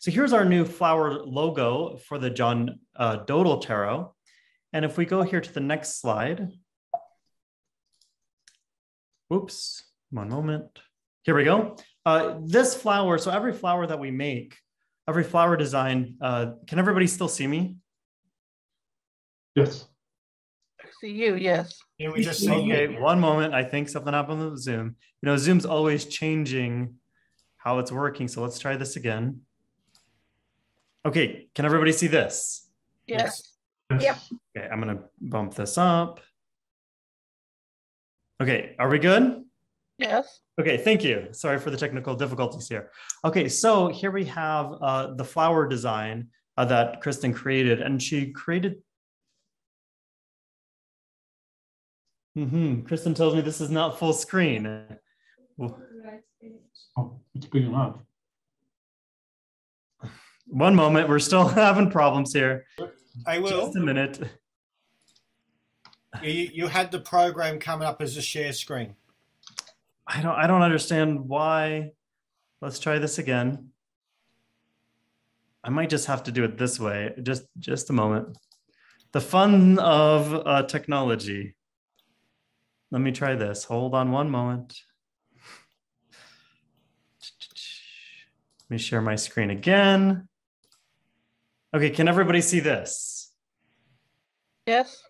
So here's our new flower logo for the John Dodal Tarot. And if we go here to the next slide, oops, one moment. Here we go. This flower, so every flower that we make, every flower design, can everybody still see me? Yes. I see you, yes. Yeah, we just see Okay, you. one moment. I think something happened with Zoom. You know, Zoom's always changing how it's working. So let's try this again. Okay, can everybody see this? Yes. Yep. Okay, I'm gonna bump this up. Okay, are we good? Yes. Okay, thank you. Sorry for the technical difficulties here. Okay, so here we have the flower design that Kristen created, and she created. Kristen tells me this is not full screen. Oh, it's big enough. One moment, we're still having problems here. I will. Just a minute. You had the program coming up as a share screen. I don't understand why. Let's try this again. I might just have to do it this way. Just a moment. The fun of technology. Let me try this. Hold on one moment. Let me share my screen again. Okay, can everybody see this? Yes.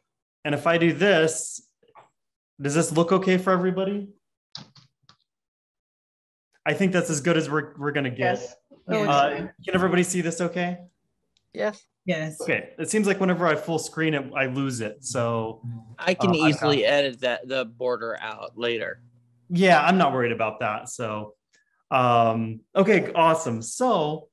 And if I do this, does this look okay for everybody? I think that's as good as we're gonna get. Yes. Can everybody see this okay? Yes. Yes. Okay, it seems like whenever I full screen it, I lose it. So I can easily edit the border out later. yeah, I'm not worried about that. So okay, awesome. So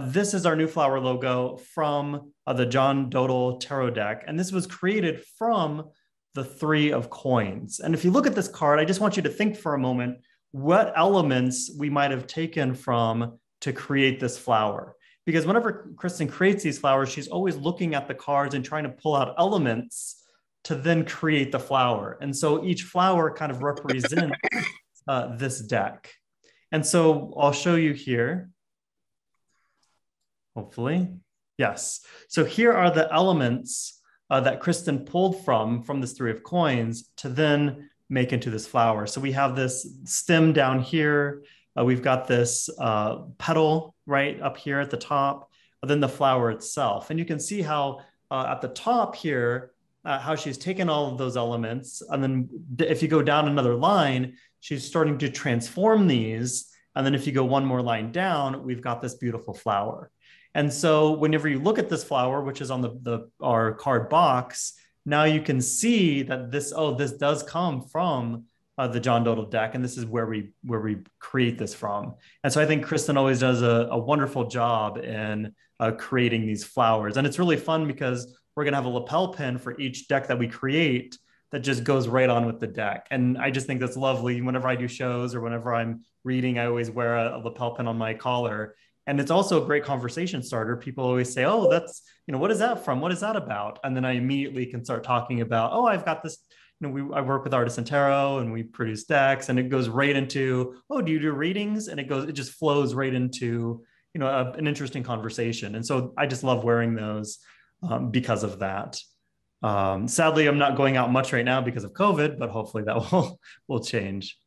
this is our new flower logo from the John Dodal Tarot deck. And this was created from the Three of Coins. And if you look at this card, I just want you to think for a moment what elements we might have taken from to create this flower. Because whenever Kristen creates these flowers, she's always looking at the cards and trying to pull out elements to then create the flower. And so each flower kind of represents this deck. And so I'll show you here, hopefully. Yes. So here are the elements that Kristen pulled from this Three of Coins to then make into this flower. So we have this stem down here. We've got this petal right up here at the top, and then the flower itself. And you can see how at the top here, how she's taken all of those elements. And then if you go down another line, she's starting to transform these. And then if you go one more line down, we've got this beautiful flower. And so whenever you look at this flower, which is on our card box, now you can see that this does come from the John Dodal deck, and this is where we create this from. And so I think Kristen always does a wonderful job in creating these flowers. And it's really fun because we're going to have a lapel pin for each deck that we create that just goes right on with the deck. And I just think that's lovely. Whenever I do shows or whenever I'm reading, I always wear a lapel pin on my collar. And it's also a great conversation starter. People always say, oh, that's, what is that from? What is that about? And then I immediately can start talking about, oh, I've got this, I work with Artisan Tarot and we produce decks, and it goes right into, oh, do you do readings? And it just flows right into, an interesting conversation. And so I just love wearing those because of that. Sadly, I'm not going out much right now because of COVID, but hopefully that will change.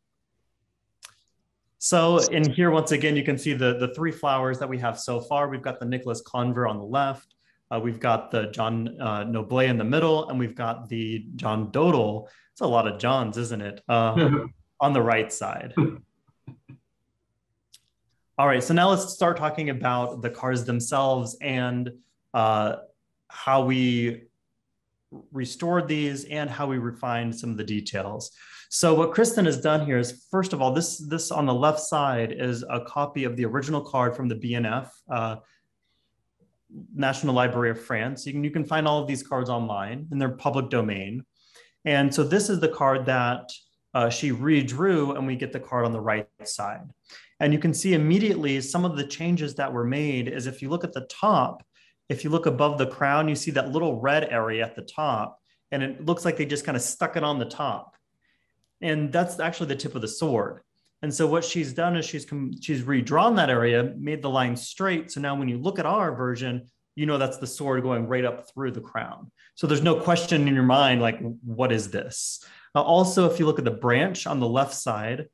So in here, once again, you can see the three flowers that we have so far. We've got the Nicholas Conver on the left. We've got the John Noblet in the middle, and we've got the John Dodal. It's a lot of Johns, isn't it? On the right side. All right, so now let's start talking about the cards themselves and how we restored these and how we refined some of the details. So what Kristen has done here is, first of all, this on the left side is a copy of the original card from the BNF, National Library of France. You can find all of these cards online in their public domain. And so this is the card that she redrew, and we get the card on the right side. And you can see immediately some of the changes that were made is if you look at the top, if you look above the crown, you see that little red area at the top, and it looks like they just kind of stuck it on the top. And that's actually the tip of the sword. And so what she's done is she's redrawn that area, made the line straight. So now when you look at our version, you know that's the sword going right up through the crown. So there's no question in your mind, like, what is this? Also, if you look at the branch on the left side,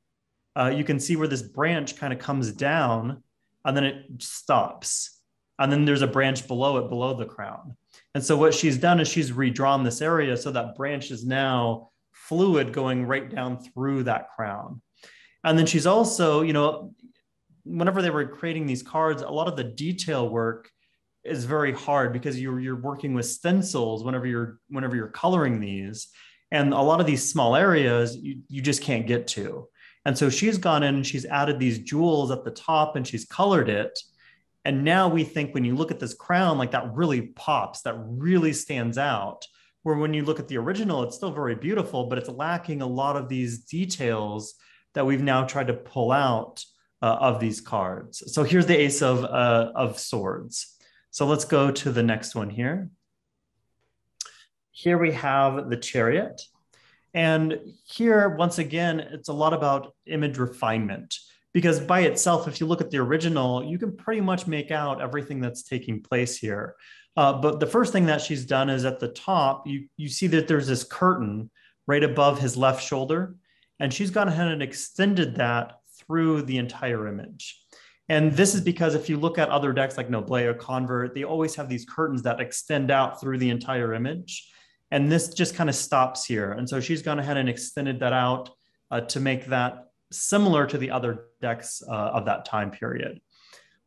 you can see where this branch kind of comes down and then it stops. And then there's a branch below it, below the crown. And so what she's done is she's redrawn this area so that branch is now fluid going right down through that crown. And then she's also, you know, whenever they were creating these cards, a lot of the detail work is very hard because you're working with stencils whenever you're coloring these. And a lot of these small areas you just can't get to. And so she's gone in and she's added these jewels at the top and she's colored it. And now we think when you look at this crown, like that really pops, that really stands out. Where when you look at the original, it's still very beautiful, but it's lacking a lot of these details that we've now tried to pull out of these cards. So here's the Ace of Swords. So let's go to the next one here. Here we have the Chariot. And here, once again, it's a lot about image refinement. Because by itself, if you look at the original, you can pretty much make out everything that's taking place here. But the first thing that she's done is at the top, you see that there's this curtain right above his left shoulder. And she's gone ahead and extended that through the entire image. And this is because if you look at other decks like Noble or Convert, they always have these curtains that extend out through the entire image. And this just kind of stops here. And so she's gone ahead and extended that out to make that similar to the other decks of that time period.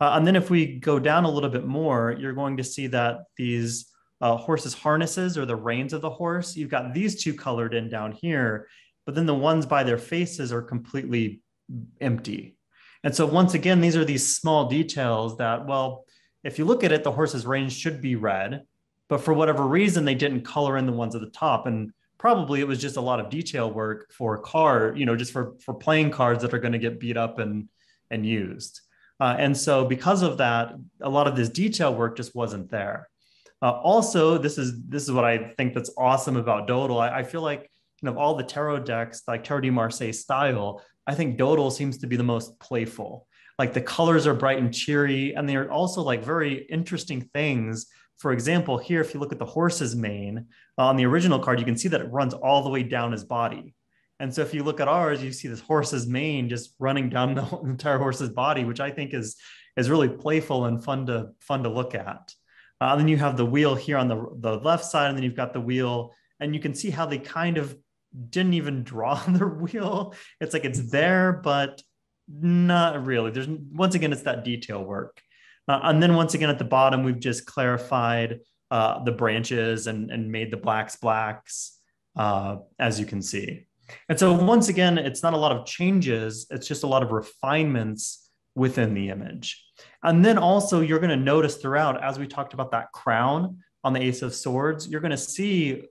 And then if we go down a little bit more, you're going to see that these horses' harnesses or the reins of the horse, you've got these two colored in down here, but then the ones by their faces are completely empty. And so once again, these are these small details that, well, if you look at it, the horse's reins should be red, but for whatever reason, they didn't color in the ones at the top. And probably it was just a lot of detail work for just for playing cards that are going to get beat up and used. And so because of that, a lot of this detail work just wasn't there. Also, this is what I think that's awesome about Dodal. I feel like, of all the tarot decks, like Tarot de Marseille style, I think Dodal seems to be the most playful. Like the colors are bright and cheery, and they're also like very interesting things. For example, here, if you look at the horse's mane on the original card, you can see that it runs all the way down his body. And so if you look at ours, you see this horse's mane just running down the entire horse's body, which I think is really playful and fun to look at. Then you have the wheel here on the left side, and then you've got the wheel, and you can see how they kind of didn't even draw the wheel. It's like it's there, but not really. Once again, it's that detail work. And then once again, at the bottom, we've just clarified the branches and made the blacks, as you can see. And so once again, it's not a lot of changes. It's just a lot of refinements within the image. And then also you're going to notice throughout, as we talked about that crown on the Ace of Swords, you're going to see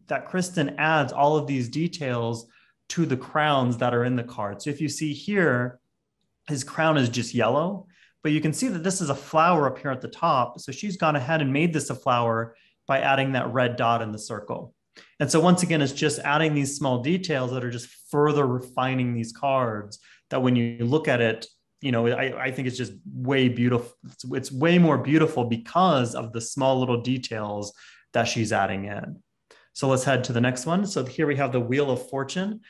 that Kristen adds all of these details to the crowns that are in the card. So if you see here, his crown is just yellow, but you can see that this is a flower up here at the top. So she's gone ahead and made this a flower by adding that red dot in the circle. And so once again, it's just adding these small details that are just further refining these cards that when you look at it, I think it's just way beautiful. It's way more beautiful because of the small little details that she's adding in. So let's head to the next one. So here we have the Wheel of Fortune.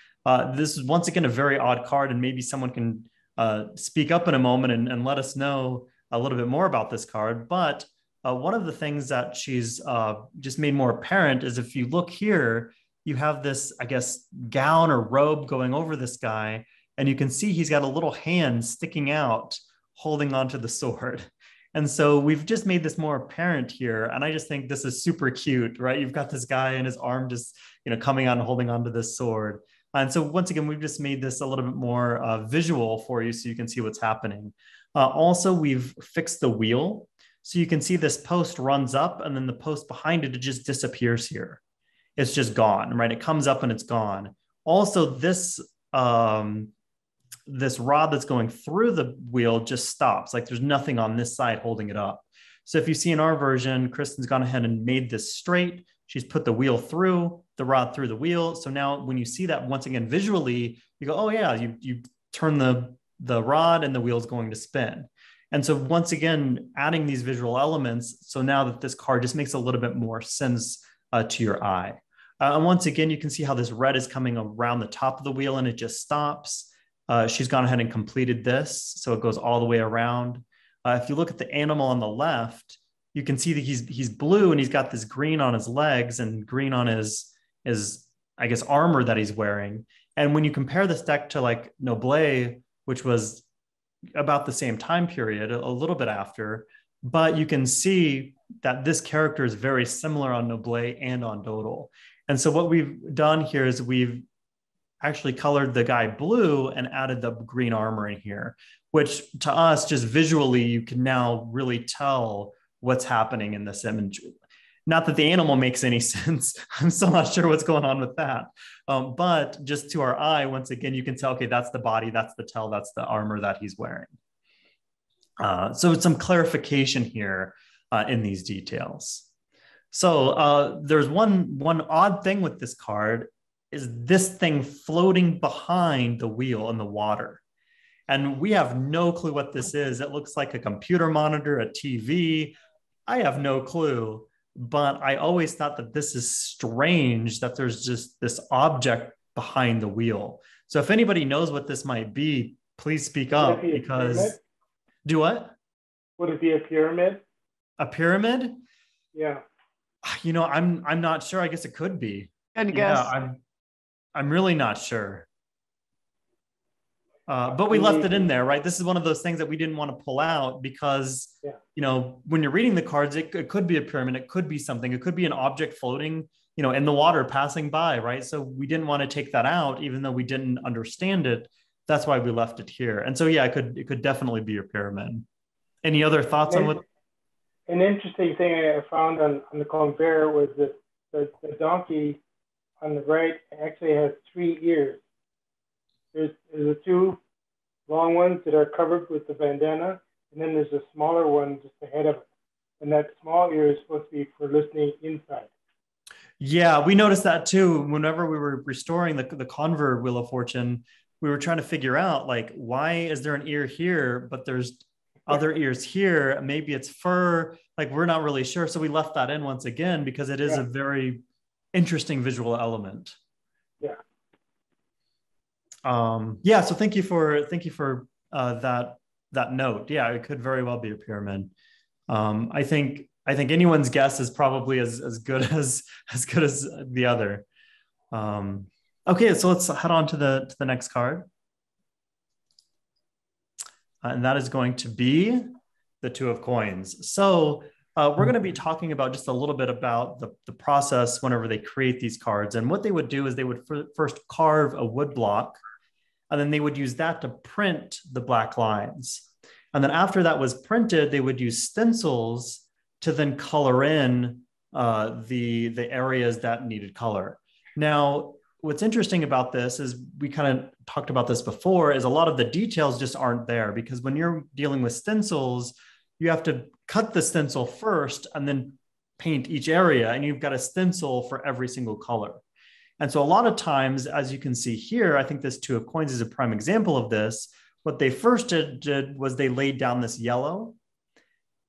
This is once again a very odd card, and maybe someone can speak up in a moment and let us know a little bit more about this card. But one of the things that she's just made more apparent is if you look here, you have this, I guess, gown or robe going over this guy, and you can see he's got a little hand sticking out, holding onto the sword. And so we've just made this more apparent here. And I just think this is super cute, right? You've got this guy and his arm just, coming out and holding onto this sword. And so once again, we've just made this a little bit more visual for you so you can see what's happening. Also, we've fixed the wheel. So you can see this post runs up and then the post behind it just disappears here. It's just gone, right? It comes up and it's gone. Also, this rod that's going through the wheel just stops. Like there's nothing on this side holding it up. So if you see in our version, Kristen's gone ahead and made this straight. She's put the wheel through, the rod through the wheel. So now when you see that once again visually, you go, oh yeah, you turn the rod and the wheel's going to spin. And so once again, adding these visual elements, so now that this card just makes a little bit more sense to your eye. And once again, you can see how this red is coming around the top of the wheel and it just stops. She's gone ahead and completed this, so it goes all the way around. If you look at the animal on the left, you can see that he's blue and he's got this green on his legs and green on his I guess armor that he's wearing. And when you compare this deck to like Noble, which was about the same time period, a little bit after, but you can see that this character is very similar on Noble and on Dodal. And so what we've done here is we've actually colored the guy blue and added the green armor in here, which to us, just visually, you can now really tell what's happening in this image. Not that the animal makes any sense. I'm still not sure what's going on with that. But just to our eye, once again, you can tell, okay, that's the body, that's the tail, that's the armor that he's wearing. So some clarification here in these details. So there's one odd thing with this card is this thing floating behind the wheel in the water. And we have no clue what this is. It looks like a computer monitor, a TV. I have no clue. But I always thought that this is strange that there's just this object behind the wheel. So if anybody knows what this might be, please speak up because do what? Would it be a pyramid? A pyramid? Yeah. You know, I'm not sure. I guess it could be. Good guess. Yeah, I'm really not sure. But we left it in there, right? This is one of those things that we didn't want to pull out because, you know, when you're reading the cards, it could be a pyramid, it could be something, it could be an object floating, you know, in the water passing by, right? So we didn't want to take that out, even though we didn't understand it. That's why we left it here. And so, yeah, it could definitely be a pyramid. Any other thoughts on what? An interesting thing I found on the conveyor was that the donkey on the right actually has 3 ears. There's the 2 long ones that are covered with the bandana, and then there's a smaller one just ahead of it. And that small ear is supposed to be for listening inside. Yeah, we noticed that too. Whenever we were restoring the Conver Wheel of Fortune, we were trying to figure out, like, why is there an ear here, but there's other ears here? Maybe it's fur. Like, we're not really sure. So we left that in once again because it is a very interesting visual element. Yeah. Yeah, so thank you for that note. Yeah, it could very well be a pyramid. I think anyone's guess is probably as good as the other. Okay, so let's head on to the next card, and that is going to be the 2 of coins. So we're going to be talking about just a little bit about the process whenever they create these cards, and what they would do is they would first carve a wood block. And then they would use that to print the black lines. And then after that was printed, they would use stencils to then color in the areas that needed color. Now, what's interesting about this is we kind of talked about this before, is a lot of the details just aren't there, because when you're dealing with stencils, you have to cut the stencil first and then paint each area, and you've got a stencil for every single color. And so a lot of times, as you can see here, I think this 2 of coins is a prime example of this. What they first did was they laid down this yellow,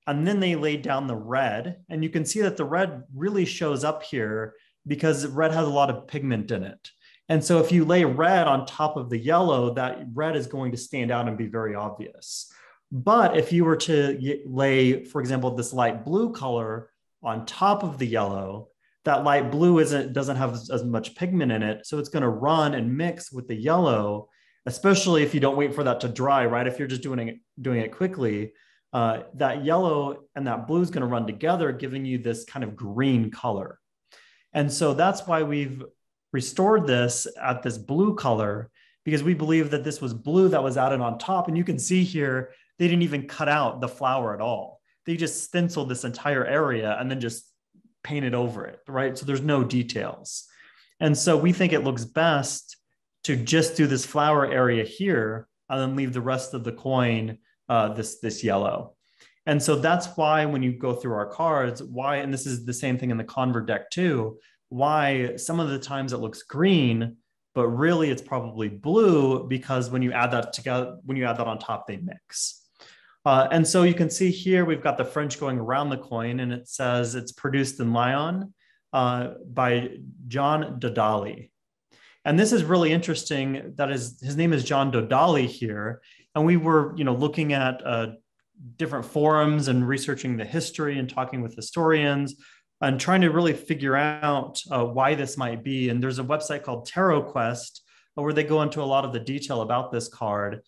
and then they laid down the red. And you can see that the red really shows up here because red has a lot of pigment in it. And so if you lay red on top of the yellow, that red is going to stand out and be very obvious. But if you were to lay, for example, this light blue color on top of the yellow, that light blue doesn't have as much pigment in it. So it's going to run and mix with the yellow, especially if you don't wait for that to dry, right? If you're just doing it quickly, that yellow and that blue is going to run together, giving you this kind of green color. And so that's why we've restored this at this blue color, because we believe that this was blue that was added on top. And you can see here, they didn't even cut out the flower at all. They just stenciled this entire area and then just painted over it, right? So there's no details. And so we think it looks best to just do this flower area here and then leave the rest of the coin this yellow. And so that's why when you go through our cards, and this is the same thing in the Convert deck too, why some of the times it looks green but really it's probably blue because when you add that together, when you add that on top, they mix. And so you can see here, we've got the French going around the coin, and it says it's produced in Lyon by John Dodal. And this is really interesting. That is, his name is John Dodal here. And we were, looking at different forums and researching the history and talking with historians and trying to really figure out why this might be. And there's a website called Tarot Quest where they go into a lot of the detail about this card.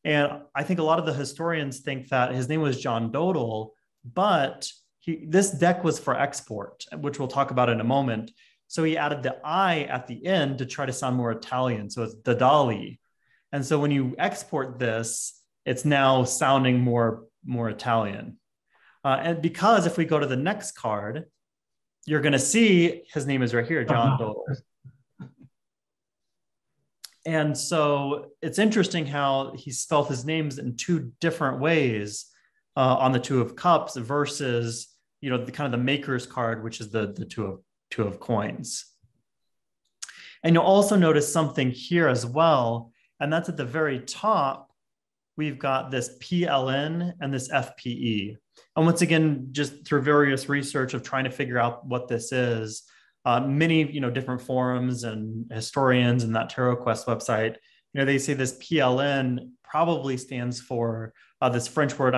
And I think a lot of the historians think that his name was John Dodal, but this deck was for export, which we'll talk about in a moment. So he added the I at the end to try to sound more Italian. So it's Dodali. And so when you export this, it's now sounding more Italian. And because if we go to the next card, you're going to see his name is right here, John Dodal. And so it's interesting how he spelled his names in two different ways on the Two of Cups versus, the kind of the Maker's card, which is the two of Coins. And you'll also notice something here as well, and that's at the very top, we've got this PLN and this FPE. And once again, just through various research of trying to figure out what this is, many different forums and historians and that Tarot Quest website, they say this PLN probably stands for this French word.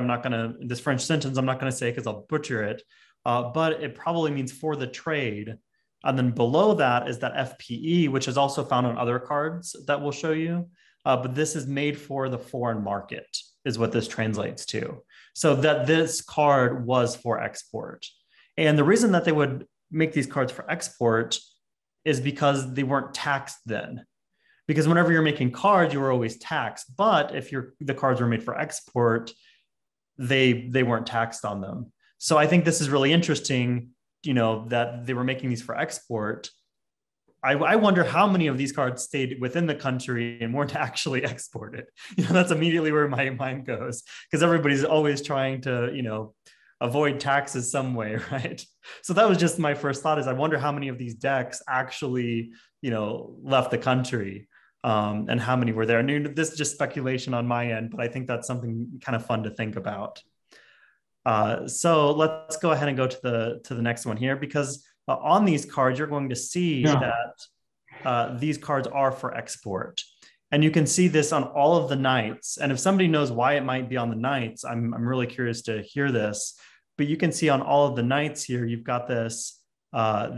This French sentence I'm not going to say because I'll butcher it, but it probably means for the trade. And then below that is that FPE, which is also found on other cards that we'll show you. But this is made for the foreign market is what this translates to. So that this card was for export. And the reason that they would make these cards for export is because they weren't taxed then. Because whenever you're making cards, you were always taxed. But if the cards were made for export, they weren't taxed on them. So I think this is really interesting, that they were making these for export. I wonder how many of these cards stayed within the country and weren't actually exported. That's immediately where my mind goes, because everybody's always trying to, avoid taxes some way, right? So that was just my first thought, is I wonder how many of these decks actually, left the country and how many were there. And this is just speculation on my end, but I think that's something kind of fun to think about. So let's go ahead and go to the next one here, because on these cards, you're going to see that these cards are for export. And you can see this on all of the knights. And if somebody knows why it might be on the knights, I'm really curious to hear this. But you can see on all of the knights here, you've got this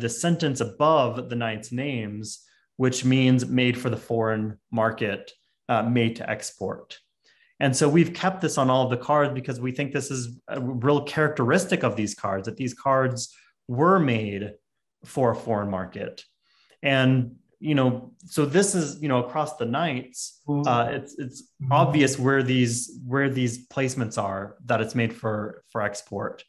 sentence above the knights' names, which means made for the foreign market, made to export. And so we've kept this on all of the cards because we think this is a real characteristic of these cards, that these cards were made for a foreign market. And, so this is, across the knights, it's obvious where these placements are, that it's made for export.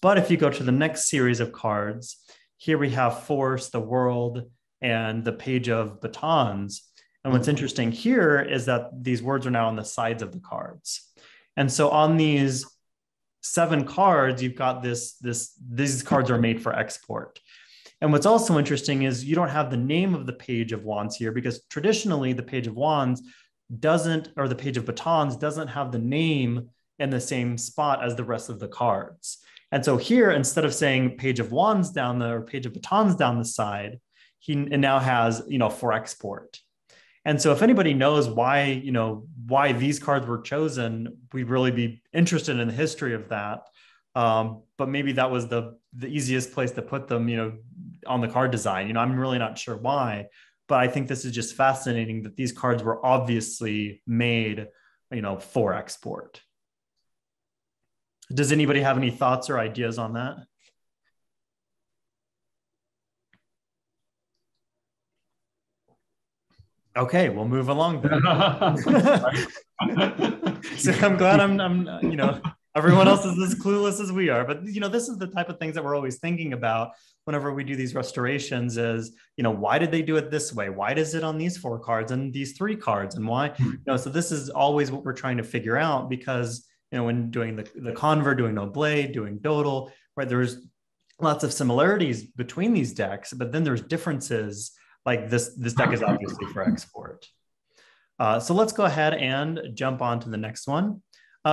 But if you go to the next series of cards, here we have Force, the World, and the Page of Batons. And what's interesting here is that these words are now on the sides of the cards. And so on these 7 cards, you've got these cards are made for export. And what's also interesting is you don't have the name of the Page of Wands here, because traditionally the Page of Wands or the Page of Batons doesn't have the name in the same spot as the rest of the cards. And so here, instead of saying Page of Wands or Page of Batons down the side, it now has, for export. And so if anybody knows why these cards were chosen, we'd really be interested in the history of that. But maybe that was the easiest place to put them, on the card design. I'm really not sure why, but I think this is just fascinating that these cards were obviously made, for export. Does anybody have any thoughts or ideas on that? Okay, we'll move along then. So I'm glad I'm everyone else is as clueless as we are, but this is the type of things that we're always thinking about whenever we do these restorations is, why did they do it this way? Why does it on these 4 cards and these 3 cards, and why? So this is always what we're trying to figure out, because when doing the convert, doing no blade, doing Dodal, right, there's lots of similarities between these decks, but then there's differences like this deck is obviously for export. So let's go ahead and jump on to the next one,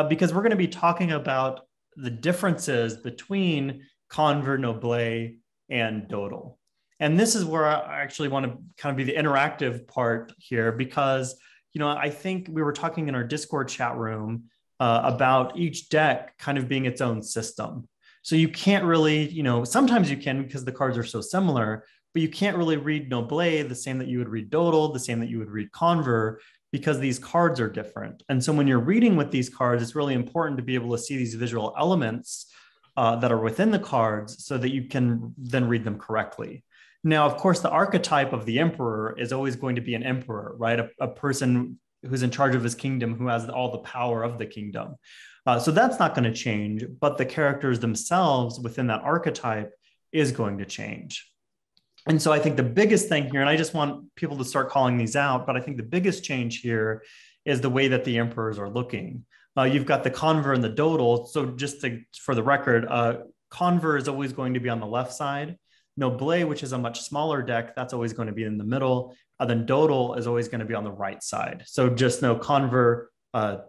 because we're going to be talking about the differences between Conver, Noble, and Dodal. And this is where I actually want to kind of be the interactive part here, because, I think we were talking in our Discord chat room about each deck kind of being its own system. So you can't really, sometimes you can because the cards are so similar, but you can't really read Noble the same that you would read Dodal, the same that you would read Conver, because these cards are different. And so when you're reading with these cards, it's really important to be able to see these visual elements that are within the cards so that you can then read them correctly. Now, of course, the archetype of the emperor is always going to be an emperor, right? A person who's in charge of his kingdom, who has all the power of the kingdom. So that's not going to change, but the characters themselves within that archetype is going to change. And so I think the biggest thing here, and I just want people to start calling these out, but I think the biggest change here is the way that the emperors are looking. You've got the Conver and the Dodal. So just for the record, Conver is always going to be on the left side. Noble, which is a much smaller deck, that's always going to be in the middle. Then Dodal is always going to be on the right side. So just know Conver,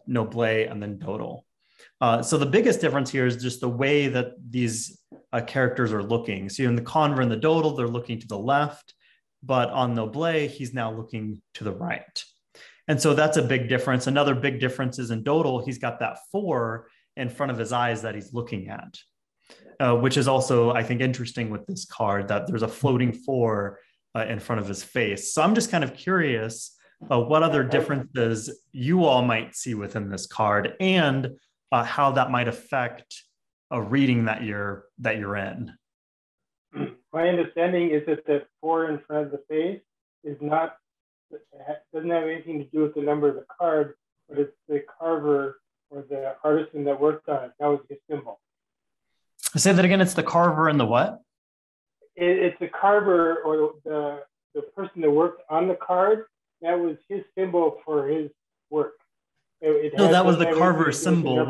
Noble, and then Dodal. So the biggest difference here is just the way that these characters are looking. So in the Conver and the Dodal, they're looking to the left, but on Noble, he's now looking to the right. And so that's a big difference. Another big difference is in Dodal, he's got that 4 in front of his eyes that he's looking at, which is also, I think, interesting with this card, that there's a floating 4 in front of his face. So I'm just kind of curious what other differences you all might see within this card, and how that might affect a reading that you're in. My understanding is that the 4 in front of the face doesn't have anything to do with the number of the card, but it's the carver or the artisan that worked on it. That was his symbol. Say that again. It's the carver and the what? It's the carver or the person that worked on the card. That was his symbol for his work. No, that was the carver symbol.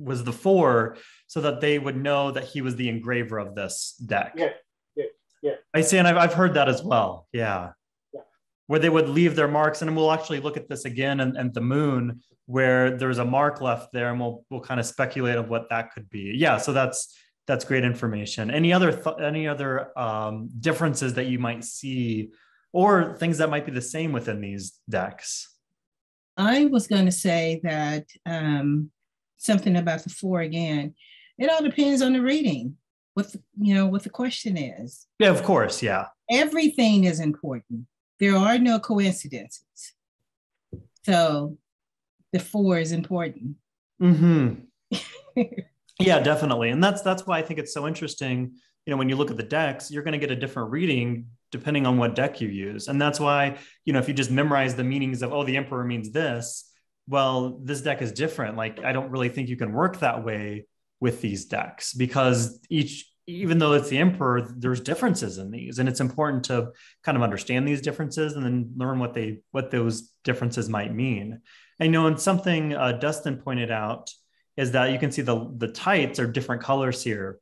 Was the 4, so that they would know that he was the engraver of this deck. Yes. I see, and I've heard that as well. Yeah. Where they would leave their marks, and we'll actually look at this again and the moon, where there's a mark left there, and we'll kind of speculate on what that could be. Yeah, so that's great information. Any other differences that you might see, or things that might be the same within these decks? I was going to say that something about the 4 again. It all depends on the reading. What the question is. Yeah, of course. Yeah. Everything is important. There are no coincidences. So the 4 is important. Mm-hmm. Yeah, definitely. And that's why I think it's so interesting. When you look at the decks, you're going to get a different reading depending on what deck you use. And that's why, if you just memorize the meanings of, the emperor means this, well, this deck is different. Like, I don't really think you can work that way with these decks, because even though it's the emperor, there's differences in these, and it's important to kind of understand these differences and then learn what those differences might mean. And something Dustin pointed out is that you can see the tights are different colors here,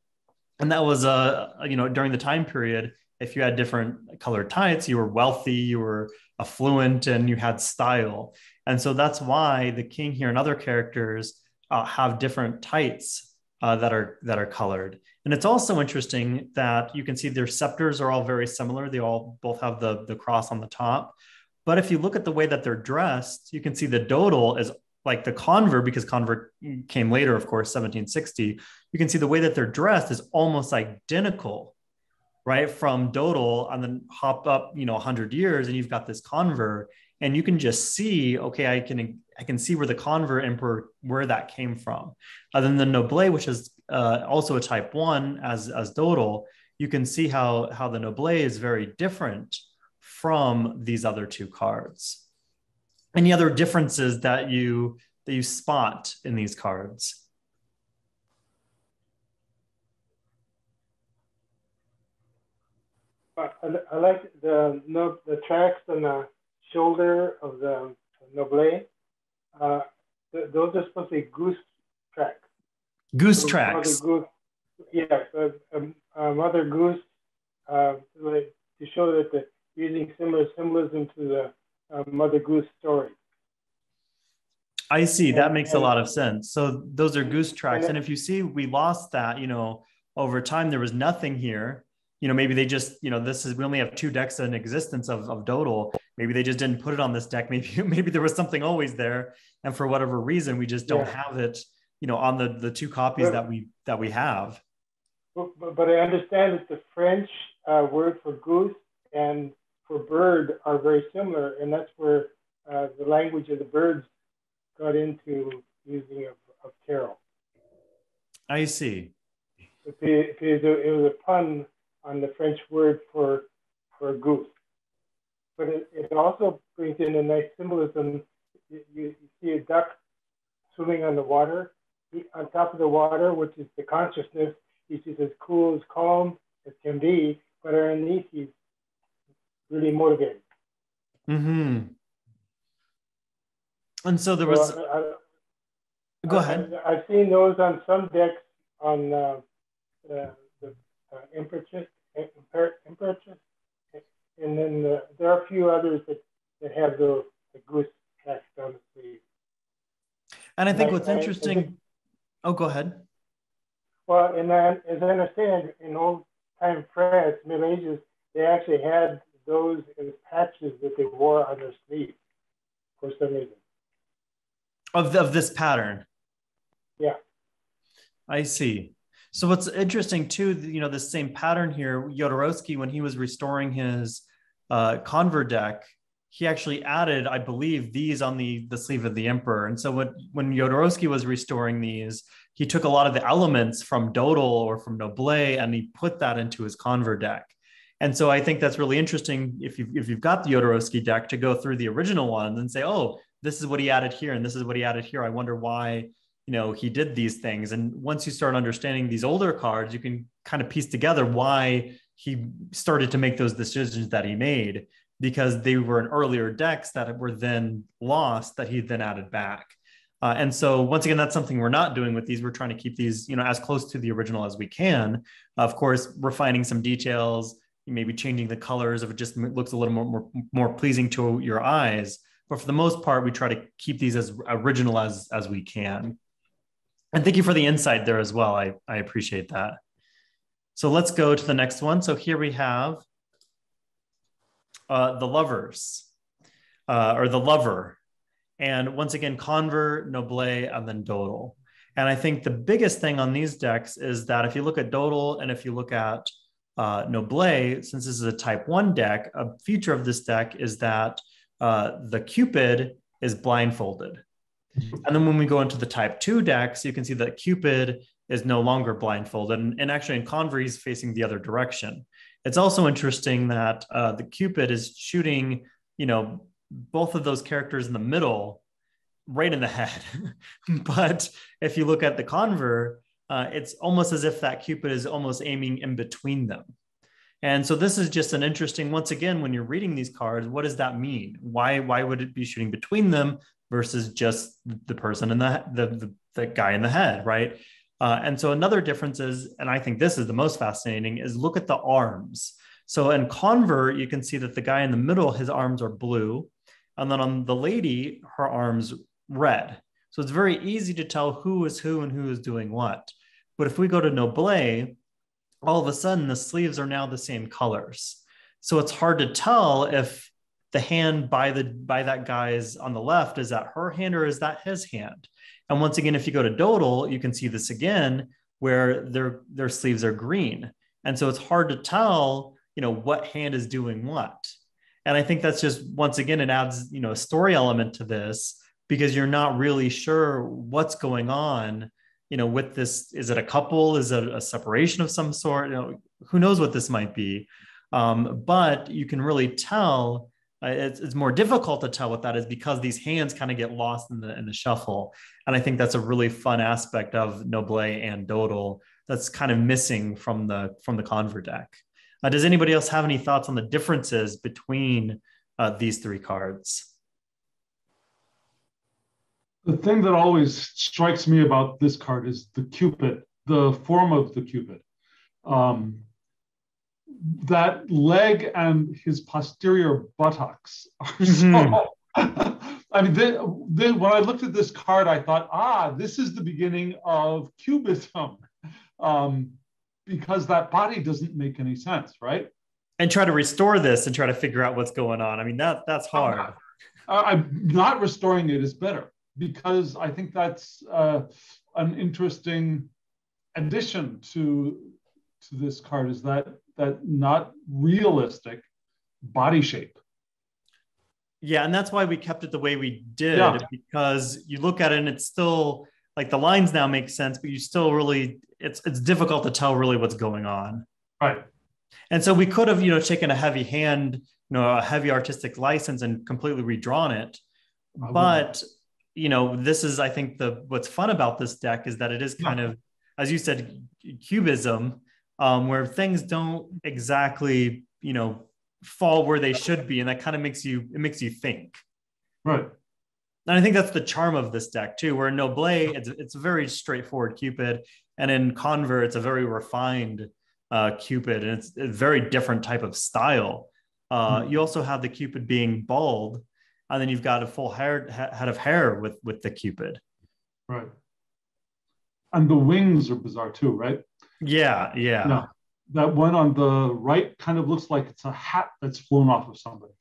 and that was during the time period. If you had different colored tights, you were wealthy, you were affluent, and you had style. And so that's why the king here and other characters have different tights that are colored. And it's also interesting that you can see their scepters are all very similar. They all both have the cross on the top. But if you look at the way that they're dressed, you can see the Dodal is like the Conver, because Conver came later, of course, 1760. You can see the way that they're dressed is almost identical, right, from Dodal, and then hop up 100 years, and you've got this Conver, and you can just see, okay, I can see where the Conver emperor, where that came from. Other than the Noble, which is also a type 1 as Dodal, you can see how the Noble is very different from these other 2 cards. Any other differences that you spot in these cards? I like the tracks on the shoulder of the Noble. Those are supposed to be goose tracks. Goose tracks. Mother goose, to show that using similar symbolism to the Mother Goose story. I see. That makes a And lot of sense. So those are goose tracks. And it- if you see, we lost that, over time, there was nothing here. Maybe they just, we only have 2 decks in existence of Dodal. Maybe they just didn't put it on this deck. Maybe there was something always there. And for whatever reason, we just don't have it, on the 2 copies that we have. but I understand that the French word for goose and for bird are very similar, and that's where the language of the birds got into using of tarot. I see. It was a pun on the French word for goose. But it also brings in a nice symbolism. You see a duck swimming on the water, on top of the water, which is the consciousness. He's just as cool, as calm as can be, but underneath he's really motivated. Mm-hmm. And so there was. Go ahead. I've seen those on some decks on the Empress, and then there are a few others that have the goose text on the sleeve. And I think what's interesting. Oh, go ahead. Well, and then, as I understand, in old time France, Middle Ages, they actually had those as patches that they wore on their sleeve for some reason. Of this pattern. Yeah. I see. So what's interesting too, the same pattern here, Jodorowsky, when he was restoring his Convert deck, he actually added, I believe, these on the sleeve of the Emperor. And so when Jodorowsky was restoring these, he took a lot of the elements from Dodal or from Noblet, and he put that into his Convert deck. And so I think that's really interesting if you've got the Jodorowsky deck to go through the original one and say, oh, this is what he added here, and this is what he added here. I wonder why, he did these things. And once you start understanding these older cards, you can kind of piece together why he started to make those decisions that he made, because they were in earlier decks that were then lost that he then added back. And so once again, that's something we're not doing with these. We're trying to keep these, as close to the original as we can. Of course, refining some details, maybe changing the colors if it just looks a little more pleasing to your eyes. But for the most part, we try to keep these as original as we can. And thank you for the insight there as well. I appreciate that. So let's go to the next one. So here we have the lovers, or the lover. And once again, Convert, Noblet, and then Dodal. And I think the biggest thing on these decks is that if you look at Dodal and if you look at Noblet, since this is a type 1 deck, a feature of this deck is that the Cupid is blindfolded. And then when we go into the type 2 decks, you can see that Cupid is no longer blindfolded. And actually in Convert, he's facing the other direction. It's also interesting that the Cupid is shooting, both of those characters in the middle, right in the head. But if you look at the Convert, it's almost as if that Cupid is almost aiming in between them. And so this is just an interesting, once again, when you're reading these cards, what does that mean? Why would it be shooting between them versus just the person in the guy in the head, right? And so another difference is, and I think this is the most fascinating, is look at the arms. So in Convert, you can see that the guy in the middle, his arms are blue. And then on the lady, her arms red. So it's very easy to tell who is who and who is doing what. But if we go to Noblet, all of a sudden the sleeves are now the same colors. So it's hard to tell if the hand by that guy's on the left, is that her hand or is that his hand? And once again, if you go to Dodal, you can see this again, where their sleeves are green. And so it's hard to tell, what hand is doing what. And I think that's just, once again, it adds, a story element to this, because you're not really sure what's going on, with this. Is it a couple? Is it a separation of some sort? Who knows what this might be. But you can really tell. It's more difficult to tell what that is because these hands kind of get lost in the shuffle. And I think that's a really fun aspect of Noblet and Dodal that's kind of missing from the Convert deck. Does anybody else have any thoughts on the differences between these 3 cards? The thing that always strikes me about this card is the Cupid, the form of the Cupid. that leg and his posterior buttocks are Mhm. so. I mean, when I looked at this card, I thought, this is the beginning of Cubism, because that body doesn't make any sense, right? And try to restore this and try to figure out what's going on. I mean, that's hard. I'm not restoring it is better, because I think that's an interesting addition to this card, is that not realistic body shape. Yeah, and that's why we kept it the way we did, Yeah. because you look at it and it's still like the lines now make sense, but you still really it's difficult to tell really what's going on. Right. And so we could have, taken a heavy hand, a heavy artistic license and completely redrawn it. But, this is, I think, what's fun about this deck is that it is kind of, as you said, cubism, where things don't exactly, fall where they should be. And that kind of makes you think. Right. And I think that's the charm of this deck too, where in Noble, it's a very straightforward Cupid. And in Convert, it's a very refined Cupid, and it's a very different type of style. You also have the Cupid being bald, and then you've got a full head of hair with the Cupid. Right. And the wings are bizarre too, right? Yeah. That one on the right kind of looks like it's a hat that's flown off of somebody.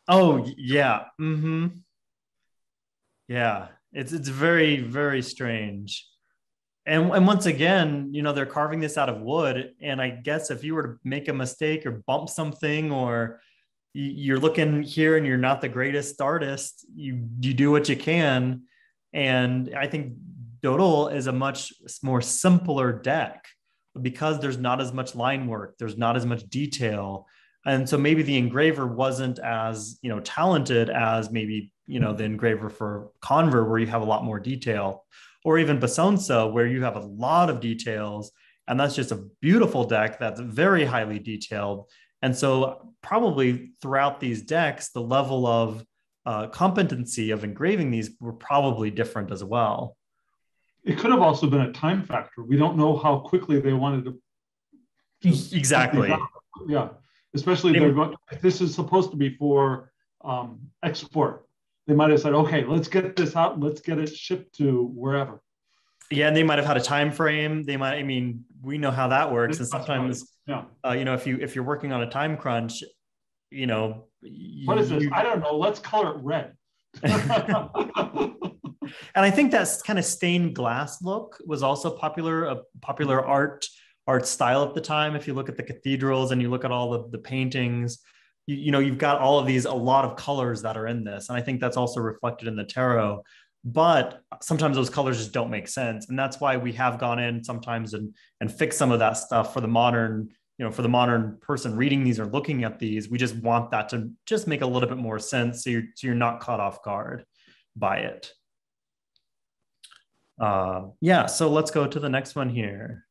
Oh, yeah. Mm-hmm. Yeah. It's very, very strange. And once again, they're carving this out of wood. And I guess if you were to make a mistake or bump something, or you're looking here and you're not the greatest artist, you do what you can. And I think Dodal is a much more simpler deck because there's not as much line work, there's not as much detail. And so maybe the engraver wasn't as, talented as maybe, the engraver for Convert, where you have a lot more detail, or even Basonsa, where you have a lot of details. And that's just a beautiful deck that's very highly detailed. And so probably throughout these decks, the level of competency of engraving these were probably different as well. It could have also been a time factor. We don't know how quickly they wanted to. Exactly. Yeah, especially if this is supposed to be for export. They might have said, okay, let's get this out. Let's get it shipped to wherever. Yeah, and they might have had a time frame. We know how that works. And sometimes, if you're working on a time crunch, what is this? I don't know. Let's color it red. And I think that's kind of stained glass look was also a popular art style at the time. If you look at the cathedrals and you look at all the paintings, you've got all of a lot of colors that are in this. And I think that's also reflected in the tarot. But sometimes those colors just don't make sense. And that's why we have gone in sometimes and fixed some of that stuff for the modern, for the modern person reading these or looking at these. We just want that to just make a little bit more sense, so you're not caught off guard by it. So let's go to the next one here.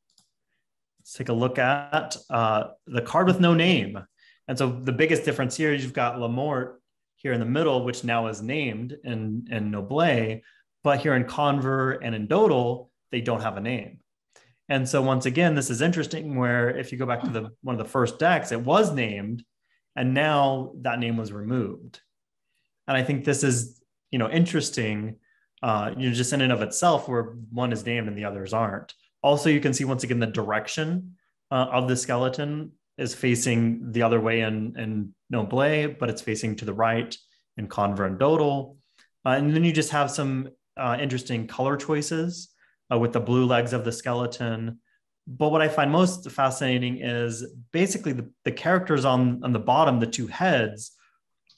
Let's take a look at the card with no name. And so the biggest difference here is you've got La Morte here in the middle, which now is named in Noble, but here in Convert and in Dodal, they don't have a name. And so once again, this is interesting, where if you go back to one of the first decks, it was named, and now that name was removed. And I think this is, interesting, just in and of itself, where one is named and the others aren't. Also, you can see once again the direction of the skeleton is facing the other way in Noble, but it's facing to the right in Convert and Dodal. And then you just have some interesting color choices with the blue legs of the skeleton. But what I find most fascinating is basically the characters on the bottom, the two heads,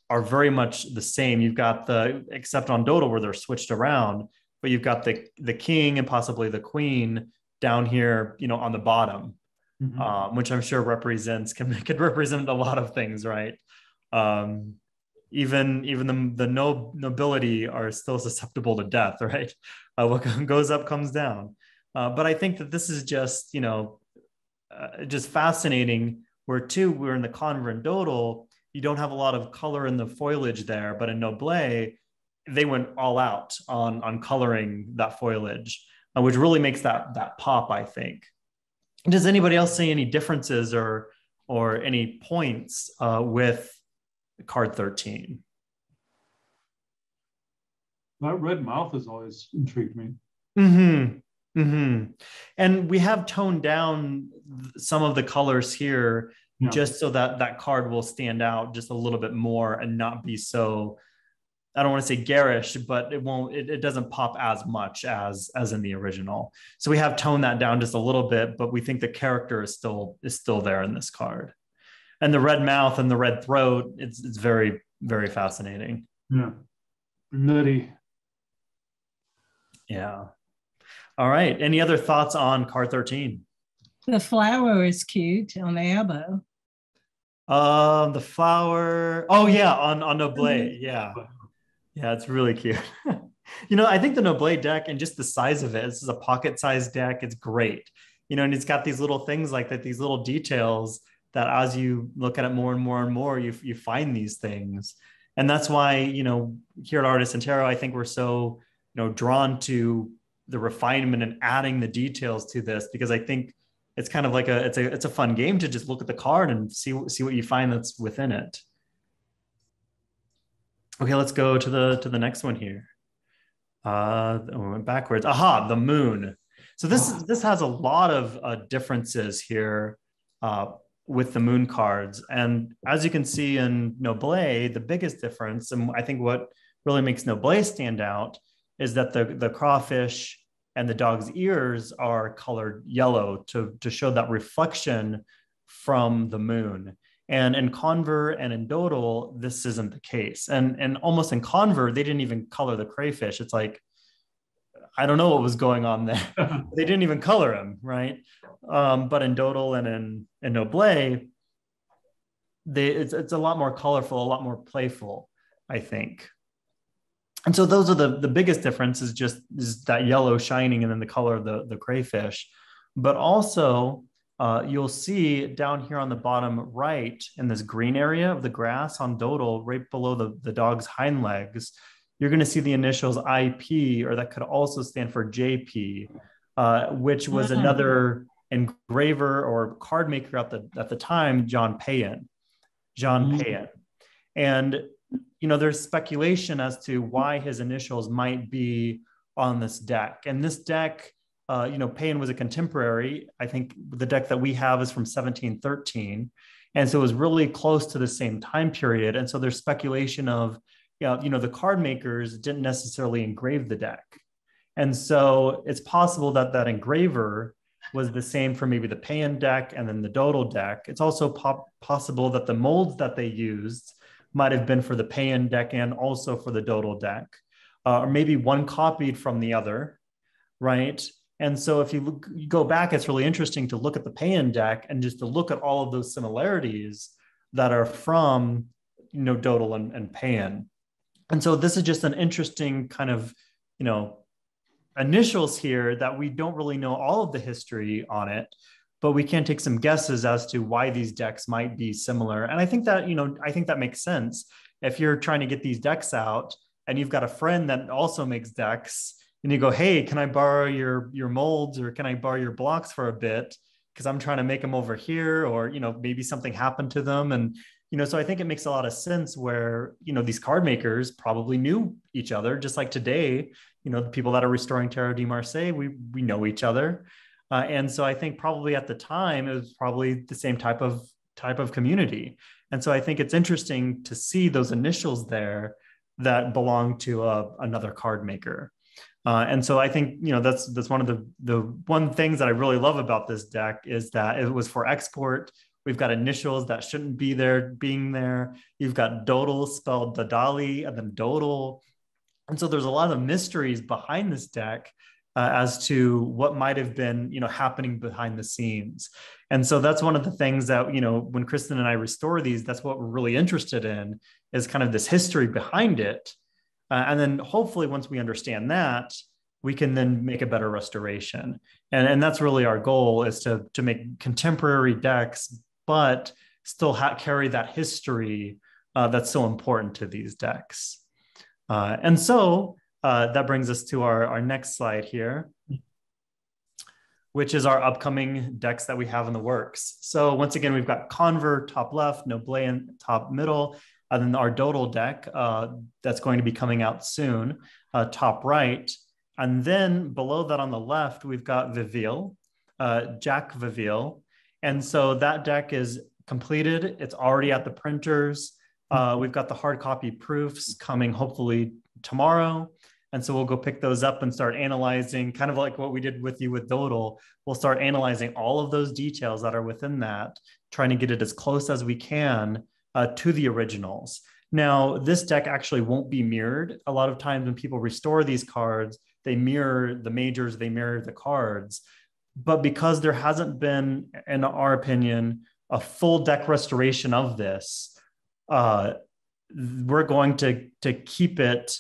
are very much the same. You've got except on Dodal where they're switched around, but you've got the king and possibly the queen down here, on the bottom. Mm-hmm. Which I'm sure could represent a lot of things, right? Even the nobility are still susceptible to death, right? What goes up comes down. But I think that this is just just fascinating. We're in the Convert and Dodal, you don't have a lot of color in the foliage there, but in Noble, they went all out on coloring that foliage, which really makes that pop, I think. Does anybody else see any differences or any points with card 13? That red mouth has always intrigued me. Mm-hmm. Mm-hmm. And we have toned down some of the colors here just so that that card will stand out just a little bit more and not be so, I don't want to say garish, but it doesn't pop as much as in the original. So we have toned that down just a little bit, but we think the character is still there in this card. And the red mouth and the red throat, it's very, very fascinating. Yeah. Nutty. Yeah. All right. Any other thoughts on card 13? The flower is cute on the elbow. The flower. Oh yeah, on Noble. Yeah. Yeah, it's really cute. I think the Noble deck and just the size of it, this is a pocket-sized deck. It's great. And it's got these little things like that, these little details that as you look at it more and more and more, you find these things. And that's why, here at Artists and Tarot, I think we're so, drawn to the refinement and adding the details to this, because I think it's kind of like it's a fun game to just look at the card and see what you find that's within it. Okay, let's go to the next one here. We went backwards. Aha, the moon. So this has a lot of differences here with the moon cards. And as you can see in Noble, the biggest difference, and I think what really makes Noble stand out, is that the crawfish and the dog's ears are colored yellow to show that reflection from the moon. And in Conver and in Dodal, this isn't the case. And almost in Conver, they didn't even color the crayfish. It's like, I don't know what was going on there. They didn't even color him, right? But in Dodal and in Noble, it's a lot more colorful, a lot more playful, I think. And so those are the biggest difference is that yellow shining and then the color of the crayfish. But also, you'll see down here on the bottom right in this green area of the grass on Dodal, right below the dog's hind legs, you're going to see the initials IP, or that could also stand for JP, which was another engraver or card maker at the time, John Payan. And there's speculation as to why his initials might be on this deck. And this deck, Payan was a contemporary. I think the deck that we have is from 1713. And so it was really close to the same time period. And so there's speculation of, the card makers didn't necessarily engrave the deck. And so it's possible that that engraver was the same for maybe the Payan deck and then the Dodal deck. It's also possible that the molds that they used might have been for the Payan deck and also for the Dodal deck, or maybe one copied from the other, right? And so if you go back, it's really interesting to look at the Payan deck and just to look at all of those similarities that are from, Dodal and Payan. And so this is just an interesting kind of, initials here that we don't really know all of the history on it, but we can take some guesses as to why these decks might be similar. And I think that makes sense. If you're trying to get these decks out and you've got a friend that also makes decks and you go, hey, can I borrow your molds, or can I borrow your blocks for a bit? Because I'm trying to make them over here, or, maybe something happened to them. And, so I think it makes a lot of sense where, these card makers probably knew each other, just like today, the people that are restoring Tarot de Marseille, we know each other. And so I think probably at the time, it was probably the same type of community. And so I think it's interesting to see those initials there that belong to another card maker. And so I think, that's one of the one things that I really love about this deck is that it was for export. We've got initials that shouldn't be there being there. You've got Dodal spelled Dodali and then Dodal. And so there's a lot of mysteries behind this deck as to what might have been, happening behind the scenes. And so that's one of the things that, when Kristen and I restore these, that's what we're really interested in, is kind of this history behind it. And then hopefully once we understand that, we can then make a better restoration. And that's really our goal, is to make contemporary decks, but still carry that history that's so important to these decks. And so that brings us to our next slide here, which is our upcoming decks that we have in the works. So once again, we've got Conver top left, Noble in top middle, and then our Dodal deck that's going to be coming out soon, top right. And then below that on the left, we've got Viville, Jack Viville. And so that deck is completed. It's already at the printers. We've got the hard copy proofs coming hopefully tomorrow. And so we'll go pick those up and start analyzing, kind of like what we did with you with Dodal. We'll start analyzing all of those details that are within that, trying to get it as close as we can to the originals. Now, this deck actually won't be mirrored. A lot of times when people restore these cards, they mirror the majors, they mirror the cards. But because there hasn't been, in our opinion, a full deck restoration of this, we're going to keep it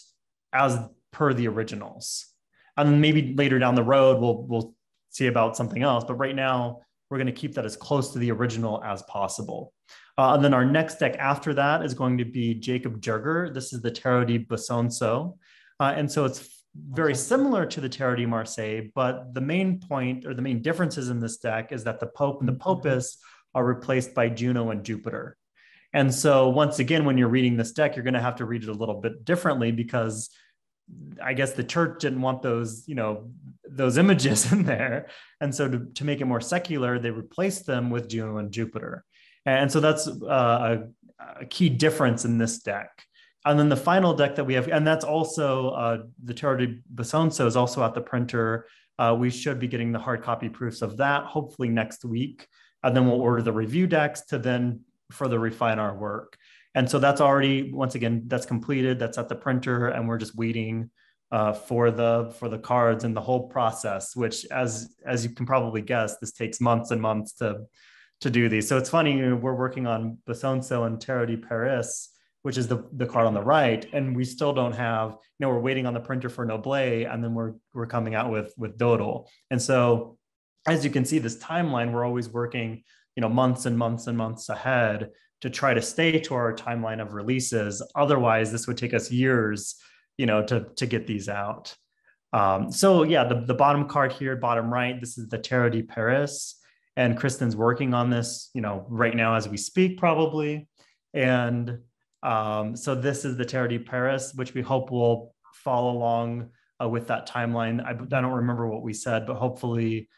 as per the originals. And maybe later down the road, we'll see about something else. But right now, we're going to keep that as close to the original as possible. And then our next deck after that is going to be Jacob Jurger. This is the Tarot di Basonso. And so it's very similar to the Tarot di Marseille, but the main point or the main differences in this deck is that the Pope and the Popus are replaced by Juno and Jupiter. And so once again, when you're reading this deck, you're going to have to read it a little bit differently because I guess the church didn't want those, those images in there. And so to make it more secular, they replaced them with Juno and Jupiter. And so that's a key difference in this deck. And then the final deck that we have, and that's also the Tarot di Basonso is also at the printer. We should be getting the hard copy proofs of that hopefully next week. And then we'll order the review decks to then further refine our work. And so that's already, once again, that's completed, that's at the printer, and we're just waiting for the cards and the whole process, which as you can probably guess, this takes months and months to do these. So it's funny, we're working on Basonso and Tarot di Paris, which is the card on the right, and we still don't have, we're waiting on the printer for Noble, and then we're coming out with Dodal. And so as you can see, this timeline, we're always working, months and months and months ahead to try to stay to our timeline of releases. Otherwise, this would take us years, to get these out. So yeah, the bottom card here, bottom right, this is the Tarot di Paris, and Kristen's working on this, right now as we speak, probably. And so this is the Tarot di Paris, which we hope will follow along with that timeline. I don't remember what we said, but hopefully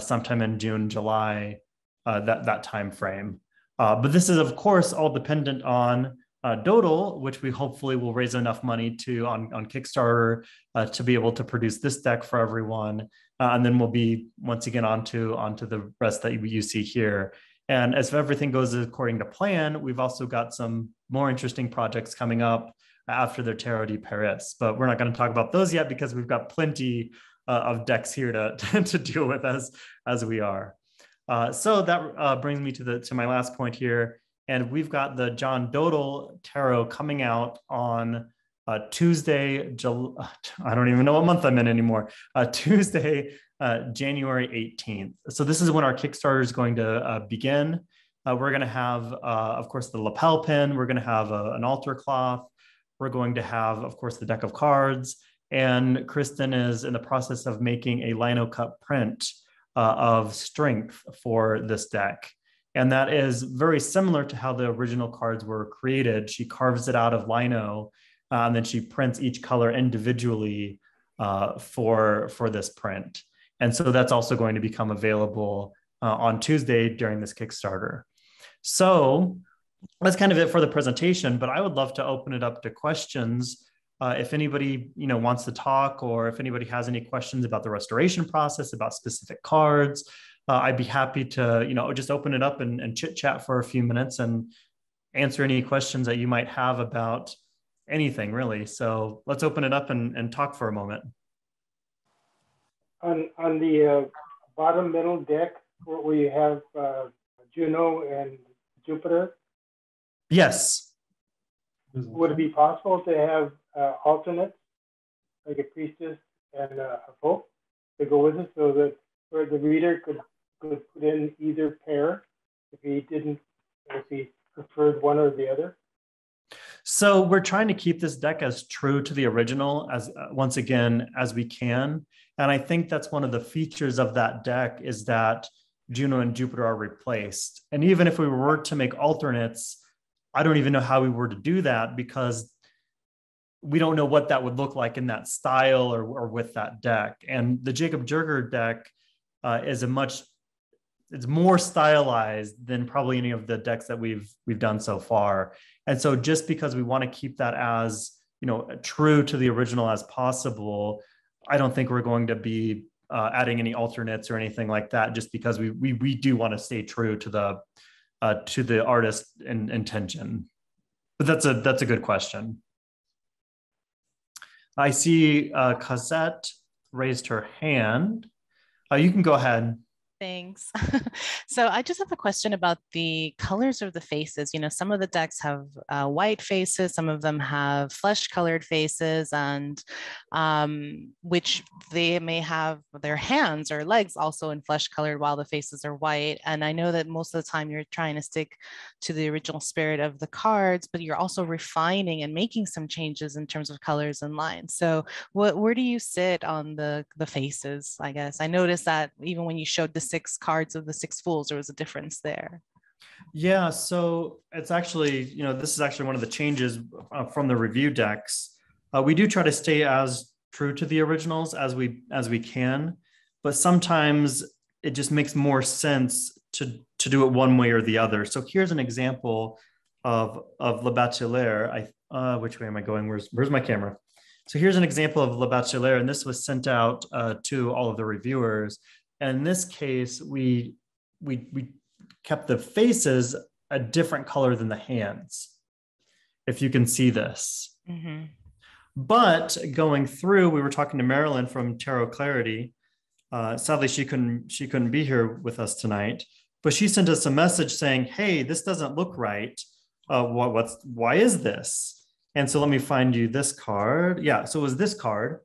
sometime in June, July, that time frame. But this is, of course, all dependent on Dodal, which we hopefully will raise enough money on Kickstarter to be able to produce this deck for everyone. And then we'll be, once again, onto the rest that you see here. And as everything goes according to plan, we've also got some more interesting projects coming up after the Tarot di Paris. But we're not going to talk about those yet because we've got plenty of decks here to deal with as we are. So that brings me to my last point here. And we've got the John Dodal Tarot coming out on Tuesday, I don't even know what month I'm in anymore, Tuesday, January 18th. So this is when our Kickstarter is going to begin. We're going to have, of course, the lapel pin. We're going to have an altar cloth. We're going to have, of course, the deck of cards. And Kristen is in the process of making a lino cut print of strength for this deck. And that is very similar to how the original cards were created. She carves it out of lino, and then she prints each color individually for this print. And so that's also going to become available on Tuesday during this Kickstarter. So that's kind of it for the presentation, but I would love to open it up to questions. If anybody wants to talk, or if anybody has any questions about the restoration process, about specific cards, I'd be happy to just open it up and chit chat for a few minutes and answer any questions that you might have about anything, really. So let's open it up and talk for a moment. On the bottom middle deck, where we have Juno and Jupiter. Yes. Would it be possible to have alternates, like a priestess and a pope, to go with it, so that where the reader could put in either pair if he preferred one or the other? So we're trying to keep this deck as true to the original as once again as we can. And I think that's one of the features of that deck, is that Juno and Jupiter are replaced. And even if we were to make alternates, I don't even know how we were to do that, because we don't know what that would look like in that style or with that deck. And the Jacob Jerger deck is it's more stylized than probably any of the decks that we've done so far. And so just because we want to keep that as, true to the original as possible, I don't think we're going to be adding any alternates or anything like that, just because we do want to stay true to the artist intention. But that's a good question. I see Cosette raised her hand. You can go ahead. Thanks. So I just have a question about the colors of the faces. Some of the decks have white faces, some of them have flesh colored faces, and which they may have their hands or legs also in flesh colored while the faces are white. And I know that most of the time you're trying to stick to the original spirit of the cards, but you're also refining and making some changes in terms of colors and lines. So where do you sit on the faces, I guess? I noticed that even when you showed the 6 cards of the 6 fools, there was a difference there. Yeah, so it's actually, this is actually one of the changes from the review decks. We do try to stay as true to the originals as we can, but sometimes it just makes more sense to do it one way or the other. So here's an example of Le Bachelor. Which way am I going? Where's my camera? So here's an example of Le Bachelor, and this was sent out to all of the reviewers. And in this case, we kept the faces a different color than the hands, if you can see this. Mm-hmm. But going through, we were talking to Marilyn from Tarot Clarity. Sadly, she couldn't be here with us tonight, but she sent us a message saying, "Hey, this doesn't look right. Why is this?" And so let me find you this card. Yeah, so it was this card,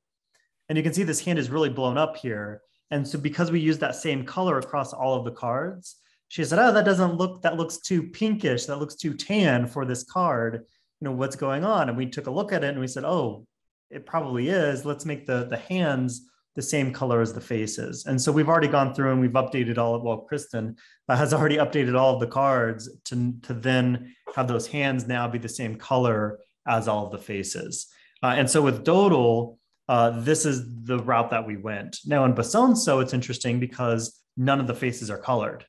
and you can see this hand is really blown up here. And so because we used that same color across all of the cards, she said, "Oh, that looks too pinkish. That looks too tan for this card. What's going on?" And we took a look at it and we said, "Oh, it probably is. Let's make the hands the same color as the faces." And so we've already gone through and we've updated Kristen has already updated all of the cards to then have those hands now be the same color as all of the faces. And so with Dodal, this is the route that we went. Now in Basonso, it's interesting because none of the faces are colored.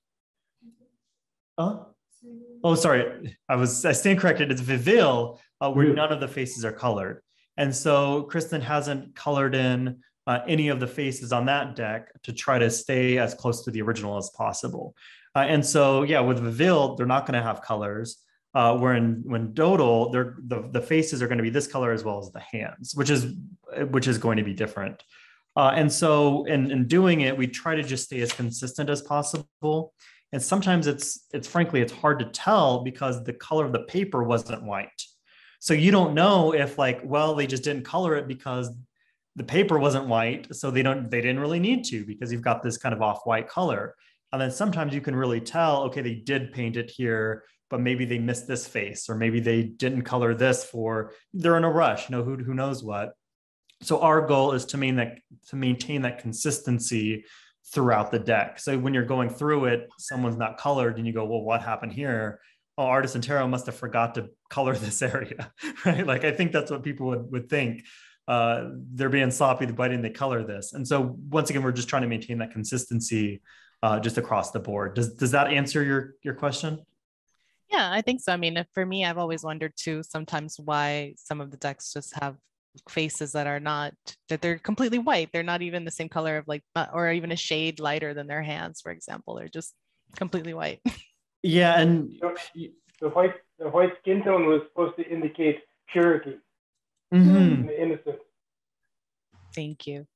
Oh, sorry. I stand corrected. It's Viville, where none of the faces are colored. And so Kristen hasn't colored in any of the faces on that deck to try to stay as close to the original as possible. And so, yeah, with Viville, they're not going to have colors. When Dodal, the faces are going to be this color as well as the hands, which is going to be different. And so in doing it, we try to just stay as consistent as possible. And sometimes it's frankly, it's hard to tell because the color of the paper wasn't white. So you don't know if they just didn't color it because the paper wasn't white. So they didn't really need to, because you've got this kind of off-white color. And then sometimes you can really tell, okay, they did paint it here, but maybe they missed this face, or maybe they didn't color this they're in a rush, who knows what. So our goal is to maintain that consistency throughout the deck. So when you're going through it, someone's not colored and you go, well, what happened here? Oh, Artisan Tarot must have forgot to color this area, right? I think that's what people would think. They're being sloppy, why didn't they color this? And so once again, we're just trying to maintain that consistency just across the board. Does that answer your question? Yeah, I think so. I mean, for me, I've always wondered too, sometimes why some of the decks just have faces that they're completely white. They're not even the same color of or even a shade lighter than their hands, for example. They're just completely white. Yeah, and the white skin tone was supposed to indicate purity, mm-hmm. innocence. Thank you.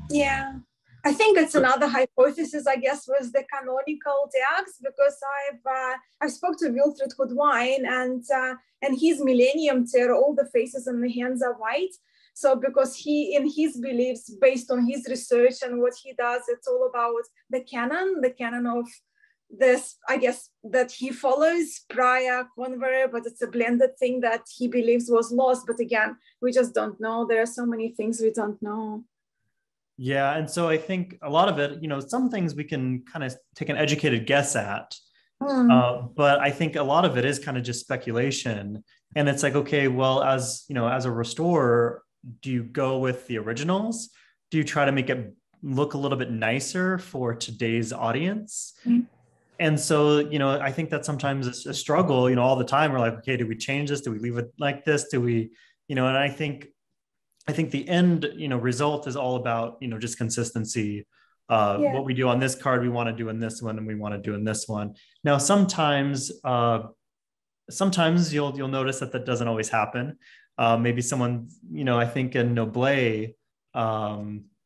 Yeah, I think it's another hypothesis, I guess, was the canonical decks, because I've spoke to Wilfred Hoodwine, and his Millennium Tarot, all the faces and the hands are white. So because he, in his beliefs, based on his research and what he does, it's all about the canon of this, I guess, that he follows prior convert, but it's a blended thing that he believes was lost. But again, we just don't know. There are so many things we don't know. Yeah, and so I think a lot of it, some things we can kind of take an educated guess at, but I think a lot of it is kind of just speculation. And it's like, okay, well, as a restorer, do you go with the originals? Do you try to make it look a little bit nicer for today's audience? And so, I think that sometimes it's a struggle, all the time. We're like, okay, do we change this? Do we leave it like this? Do we, and I think the end, result is all about, just consistency. What we do on this card, we want to do in this one, and we want to do in this one. Now, sometimes you'll notice that doesn't always happen. Maybe someone, I think in Noble,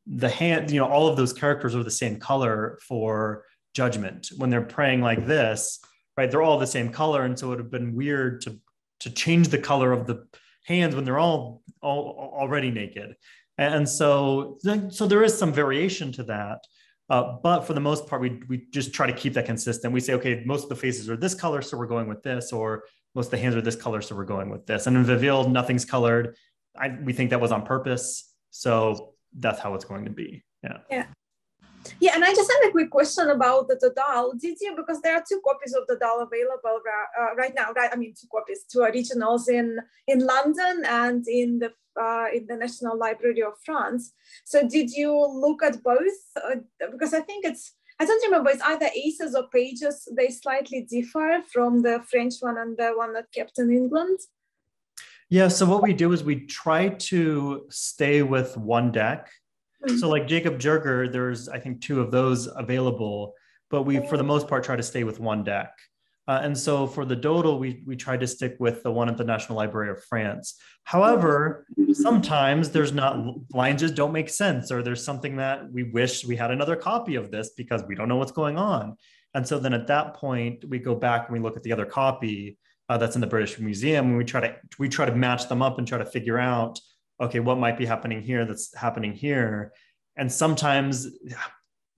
the hand, all of those characters are the same color for Judgment. When they're praying like this, right, they're all the same color, and so it would have been weird to change the color of the hands when they're all already naked. And so there is some variation to that, but for the most part, we just try to keep that consistent. We say, okay, most of the faces are this color, so we're going with this, or most of the hands are this color, so we're going with this. And in Viville, nothing's colored. We think that was on purpose, so that's how it's going to be. Yeah, and I just had a quick question about the Dodal. Did you, because there are 2 copies of Dodal available right now, right? I mean, 2 copies, 2 originals in London and in the National Library of France. So did you look at both? Because I think I don't remember, it's either aces or pages. They slightly differ from the French one and the one that kept in England. Yeah, so what we do is we try to stay with one deck. So like Jacob Jurger, there's, I think, 2 of those available, but we, for the most part, try to stay with one deck. And so for the Dodal, we tried to stick with the one at the National Library of France. However, sometimes there's lines just don't make sense, or there's something that we wish we had another copy of this because we don't know what's going on. And so then at that point, we go back and we look at the other copy that's in the British Museum, and we try to match them up and try to figure out, okay, what might be happening here that's happening here. And sometimes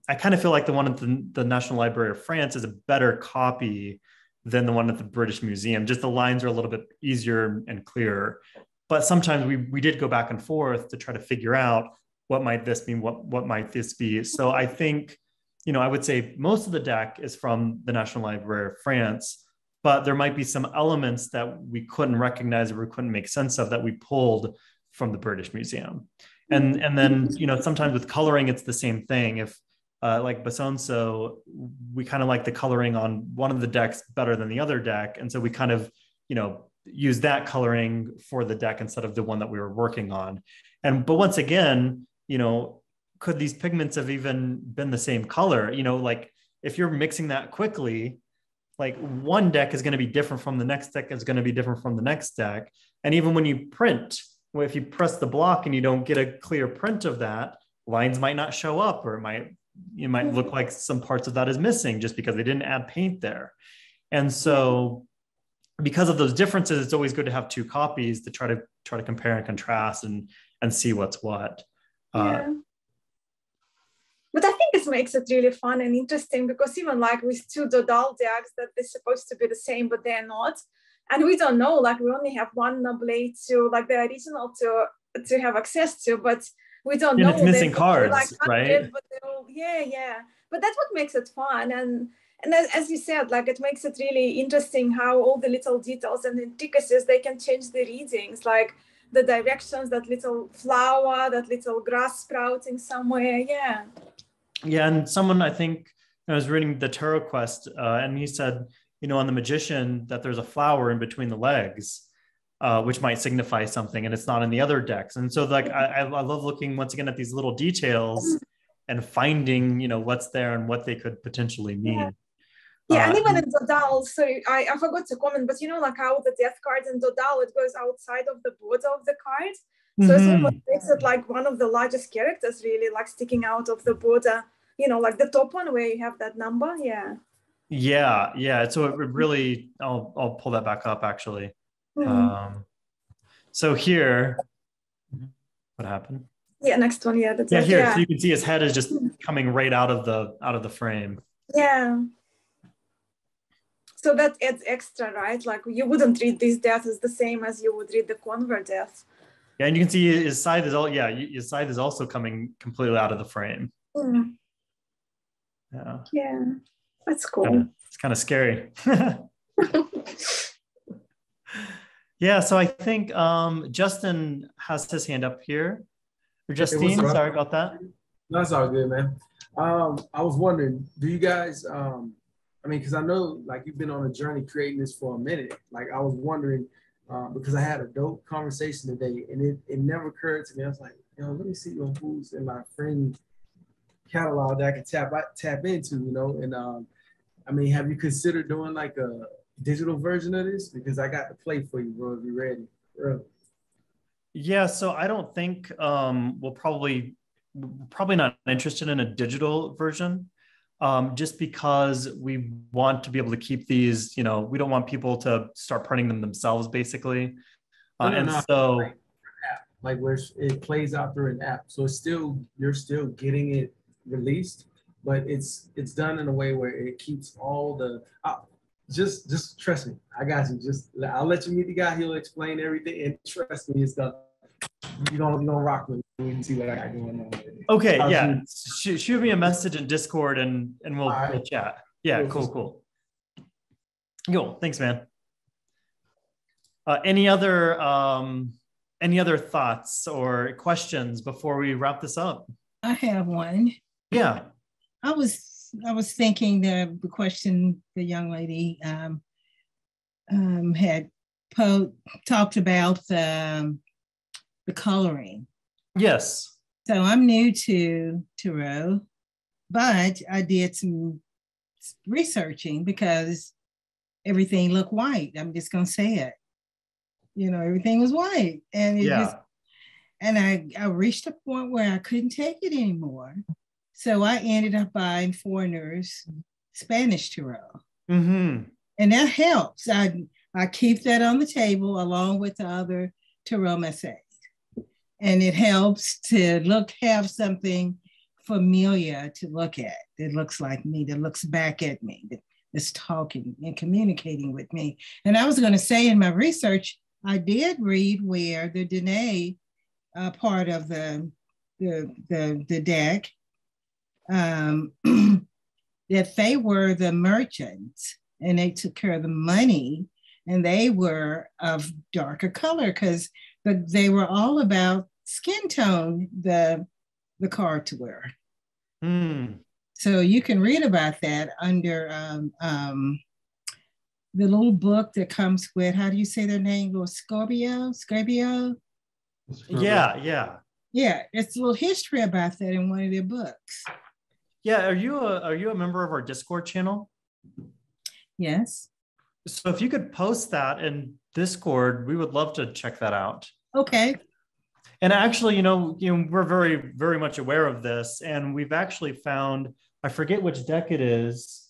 I kind of feel like the one at the National Library of France is a better copy than the one at the British Museum. Just the lines are a little bit easier and clearer. But sometimes we did go back and forth to try to figure out what might this mean, what might this be. So I think, I would say most of the deck is from the National Library of France, but there might be some elements that we couldn't recognize or we couldn't make sense of that we pulled from the British Museum. And then, sometimes with coloring, it's the same thing. If like Basonso, we kind of like the coloring on one of the decks better than the other deck. And so we kind of, use that coloring for the deck instead of the one that we were working on. But once again, could these pigments have even been the same color? Like if you're mixing that quickly, like one deck is going to be different from the next deck is going to be different from the next deck. And even when you print, if you press the block and you don't get a clear print of that, lines might not show up, or it might look like some parts of that is missing just because they didn't add paint there. And so because of those differences, it's always good to have 2 copies to try to compare and contrast and see what's what. But I think it makes it really fun and interesting, because even like with 2 Dodal decks that they're supposed to be the same, but they're not. And we don't know, like we only have one Noble to, like the original to have access to, but we don't know. It's missing cards, like right? But but that's what makes it fun. And as you said, like it makes it really interesting how all the little details and intricacies, they can change the readings, like the directions, that little flower, that little grass sprouting somewhere. Yeah, and someone, I think, I was reading the Tarot Quest, and he said, on the Magician, that there's a flower in between the legs, which might signify something, and it's not in the other decks. And so like I love looking once again at these little details and finding, what's there and what they could potentially mean. And even in Dodal, so I forgot to comment, but like how the death card in Dodal, it goes outside of the border of the card. So it almost makes it like one of the largest characters, really, like sticking out of the border, like the top one where you have that number. So it really, I'll pull that back up actually. So here, what happened? Next one. So you can see his head is just coming right out of the frame. So that adds extra, right? Like you wouldn't read this death as the same as you would read the Convert death. Yeah, and you can see his scythe is his scythe is also coming completely out of the frame. Yeah. Yeah, that's cool. It's kind of scary. Yeah, so I think Justin has his hand up here. Or Justine, sorry about that. No, that's all good, man. I was wondering, do you guys, I mean, because I know like you've been on a journey creating this for a minute. Like I was wondering, because I had a dope conversation today and it never occurred to me. I was like, let me see who's in my friend catalog that I can tap into, and I mean, have you considered doing like a digital version of this? Because I got the play for you, bro, if you're ready. Really. Yeah, so I don't think we're probably not interested in a digital version, just because we want to be able to keep these, we don't want people to start printing them themselves, basically. So like where it plays out through an app, so you're still getting it released, but it's done in a way where it keeps all the just trust me, I got you. I'll let you meet the guy, he'll explain everything, and trust me, it's done. You're gonna rock with me and see what I got going on. Okay, yeah. Shoot me a message in Discord and we'll chat. Yeah, cool. Thanks, man. Any other thoughts or questions before we wrap this up? I have one. Yeah. I was thinking the question the young lady had talked about the coloring. Yes. So I'm new to Tarot, but I did some researching because everything looked white. I'm just gonna say it. Everything was white, and I reached a point where I couldn't take it anymore. So I ended up buying Foreigner's Spanish Tarot. Mm-hmm. And that helps. I keep that on the table along with the other Tarot Messiah. And it helps to have something familiar to look at that looks like me, that looks back at me, that's talking and communicating with me. And I was going to say in my research, I did read where the Danae part of the deck, that they were the merchants and they took care of the money, and they were of darker color because they were all about skin tone, the card to wear. So you can read about that under the little book that comes with, how do you say their name? Little Scorpio? Yeah. Yeah, it's a little history about that in one of their books. Yeah, are you a member of our Discord channel? Yes. So if you could post that in Discord, we would love to check that out. Okay. And actually, we're very, very much aware of this, and we've actually found, I forget which deck it is,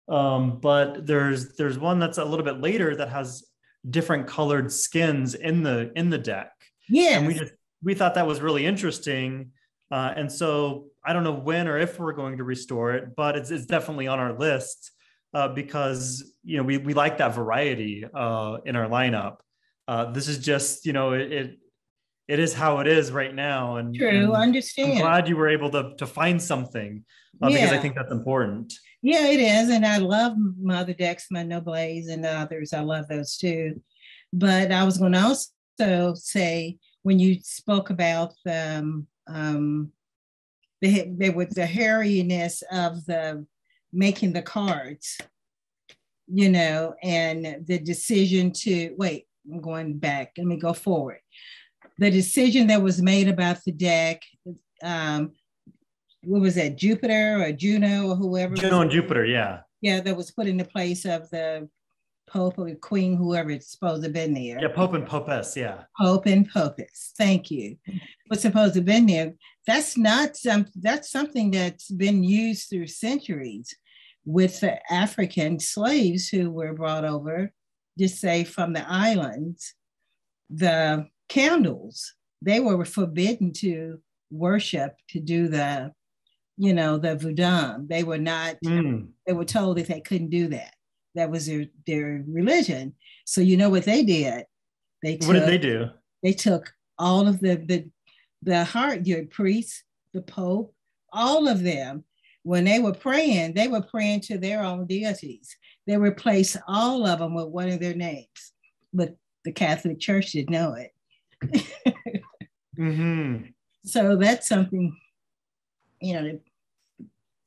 but there's one that's a little bit later that has different colored skins in the deck. Yeah. And we thought that was really interesting. And so I don't know when or if we're going to restore it, but it's definitely on our list because, we like that variety in our lineup. This is just, it is how it is right now. And true, I understand. I'm glad you were able to find something because I think that's important. Yeah, it is. And I love my other decks, my Nobles and the others. I love those too. But I was going to also say, when you spoke about the hairiness of the making the cards, and the decision to wait, I'm going back, let me go forward. The decision that was made about the deck, what was that, Jupiter or Juno or whoever? Juno and Jupiter, yeah. Yeah, that was put in the place of the Pope or Queen, whoever it's supposed to have been there. Yeah, Pope and Popess, yeah. Pope and Popess, thank you. What's supposed to have been there? That's something that's been used through centuries with the African slaves who were brought over, just say from the islands. The candles, they were forbidden to worship, to do the voodoo. They were not, they were told that they couldn't do that. That was their religion. So what they did? What did they do? They took all of your priests, the Pope, all of them, when they were praying to their own deities. They replaced all of them with one of their names, but the Catholic Church didn't know it. Mm-hmm. So that's something,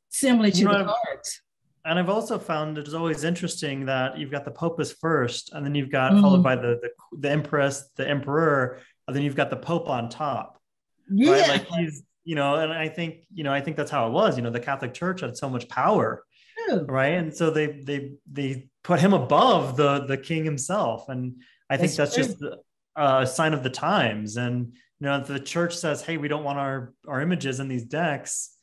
similar to the cards. And I've also found it is always interesting that you've got the Pope as first, and then you've got followed by the Empress, the Emperor, and then you've got the Pope on top. Yeah. Right? Like he's, and I think that's how it was. The Catholic Church had so much power, right? And so they put him above the king himself. And I think that's just a sign of the times. And if the church says, hey, we don't want our images in these decks,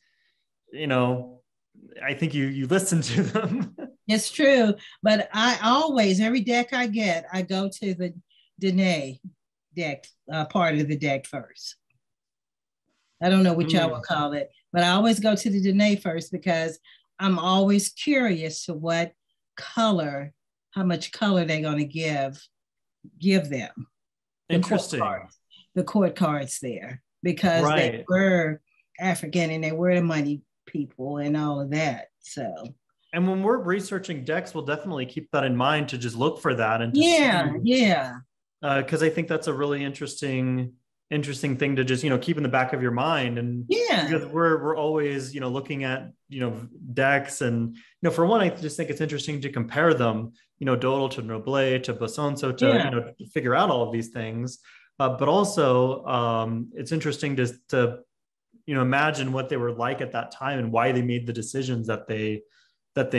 I think you listen to them. It's true. But I always, every deck I get, I go to the Dene deck, part of the deck first. I don't know what y'all will call it, but I always go to the Dene first because I'm always curious to what color, how much color they're going to give them. Interesting. The court cards there, because they were African and they were the money people and all of that. So, and when we're researching decks, we'll definitely keep that in mind to just look for that. And because I think that's a really interesting thing to just keep in the back of your mind. And because we're always looking at decks, and for one, I just think it's interesting to compare them, Dodal to Noble to Basonso to to figure out all of these things. But also it's interesting to imagine what they were like at that time and why they made the decisions that they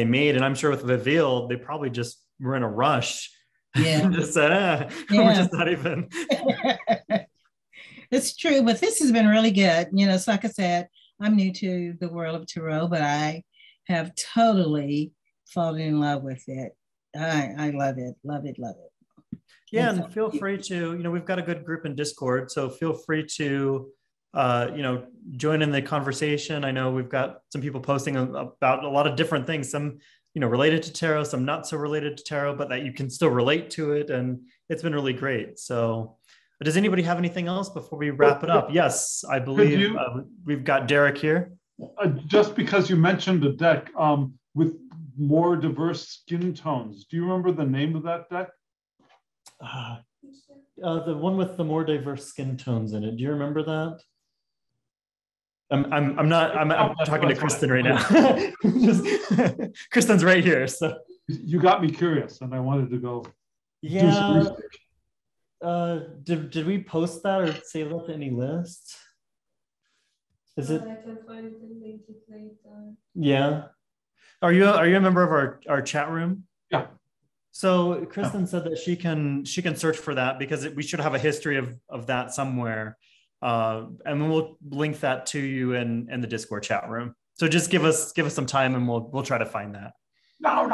made. And I'm sure with Viville, they probably just were in a rush. Yeah. Just said, we're just not even. It's true, but this has been really good. It's like I said, I'm new to the world of tarot, but I have totally fallen in love with it. I love it, love it, love it. Yeah, and feel free to, we've got a good group in Discord, so feel free to join in the conversation. I know we've got some people posting about a lot of different things, some related to tarot, some not so related to tarot, but that you can still relate to it, and it's been really great. So does anybody have anything else before we wrap it up? Yes, I believe we've got Derek here. Just because you mentioned a deck with more diverse skin tones, do you remember the name of that deck? The one with the more diverse skin tones in it. Do you remember that? I'm talking to Kristen right now. Kristen's right here. So you got me curious, and I wanted to go. Yeah. Do some research. Did we post that or save that to any list? Is it? I can find it and link it later. Yeah. Are you a member of our chat room? Yeah. So Kristen said that she can search for that because we should have a history of that somewhere. And we'll link that to you in the Discord chat room. So just give us some time and we'll try to find that. No.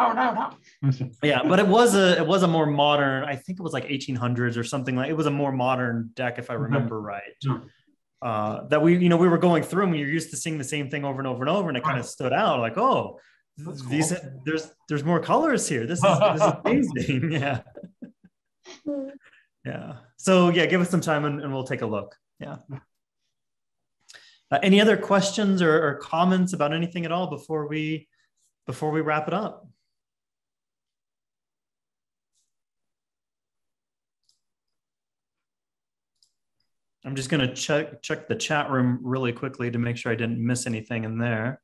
Yeah, but it was a more modern, I think it was like 1800s or something. Like it was a more modern deck if I remember right. That we were going through and we were used to seeing the same thing over and over and over, and it kind of stood out like, oh, these there's more colors here. This is amazing. Yeah. Yeah. So yeah, give us some time and we'll take a look. Yeah. Any other questions or comments about anything at all before we wrap it up? I'm just going to check the chat room really quickly to make sure I didn't miss anything in there.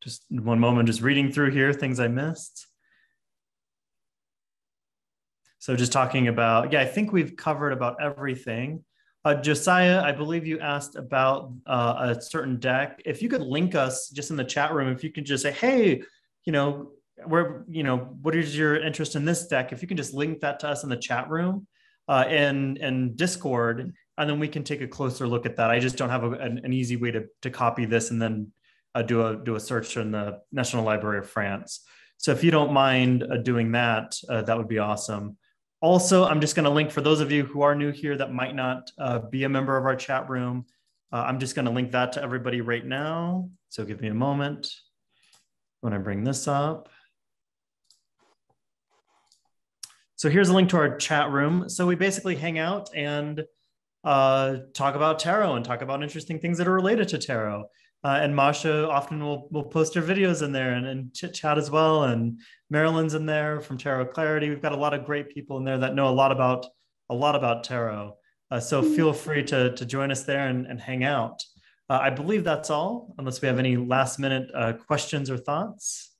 Just one moment, just reading through here, things I missed. So just talking about, I think we've covered about everything. Josiah, I believe you asked about a certain deck. If you could link us just in the chat room, if you could just say, hey, what is your interest in this deck? If you can just link that to us in the chat room and Discord, and then we can take a closer look at that. I just don't have an easy way to copy this and then do a search in the National Library of France. So if you don't mind doing that, that would be awesome. Also, I'm just going to link for those of you who are new here that might not be a member of our chat room. I'm just going to link that to everybody right now. So give me a moment. when I bring this up. So here's a link to our chat room. So we basically hang out and talk about tarot and talk about interesting things that are related to tarot. And Masha often will post her videos in there and chit chat as well. And Marilyn's in there from Tarot Clarity. We've got a lot of great people in there that know a lot about tarot. So feel free to join us there and hang out. I believe that's all, unless we have any last minute questions or thoughts.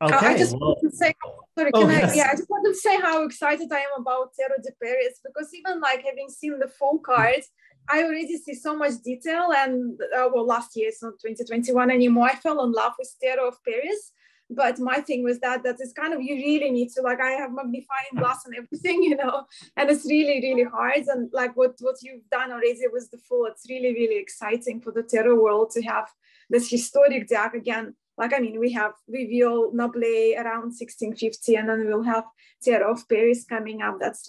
Okay. I just wanted to say, sorry, yes. I just wanted to say how excited I am about Tarot de Paris, because even like having seen the full cards, I already see so much detail. And last year, it's not 2021 anymore, I fell in love with Tarot of Paris. But my thing was that is kind of, you really need to, like, I have magnifying glass and everything, you know, and it's really, really hard. And like what you've done already with the full, it's really, really exciting for the tarot world to have this historic deck again. Like, I mean, we have Reveal Noble around 1650, and then we'll have Tarot of Paris coming up. That's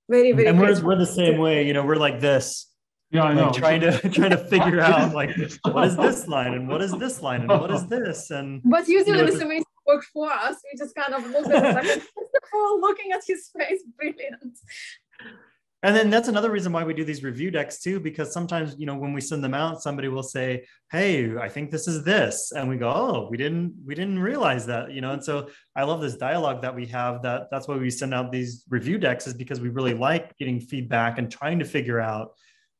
very, very. And we're the same way, you know, we're like this. Yeah, I know. Trying to figure out, like, what is this line and what is this line and what is this, and but usually this amazing work for us. We just kind of look at it like, first of all, looking at his face, brilliant. And then that's another reason why we do these review decks too, because sometimes, you know, when we send them out, somebody will say, hey, I think this is this. And we go, oh, we didn't realize that, you know. And so I love this dialogue that we have, that's why we send out these review decks, is because we really like getting feedback and trying to figure out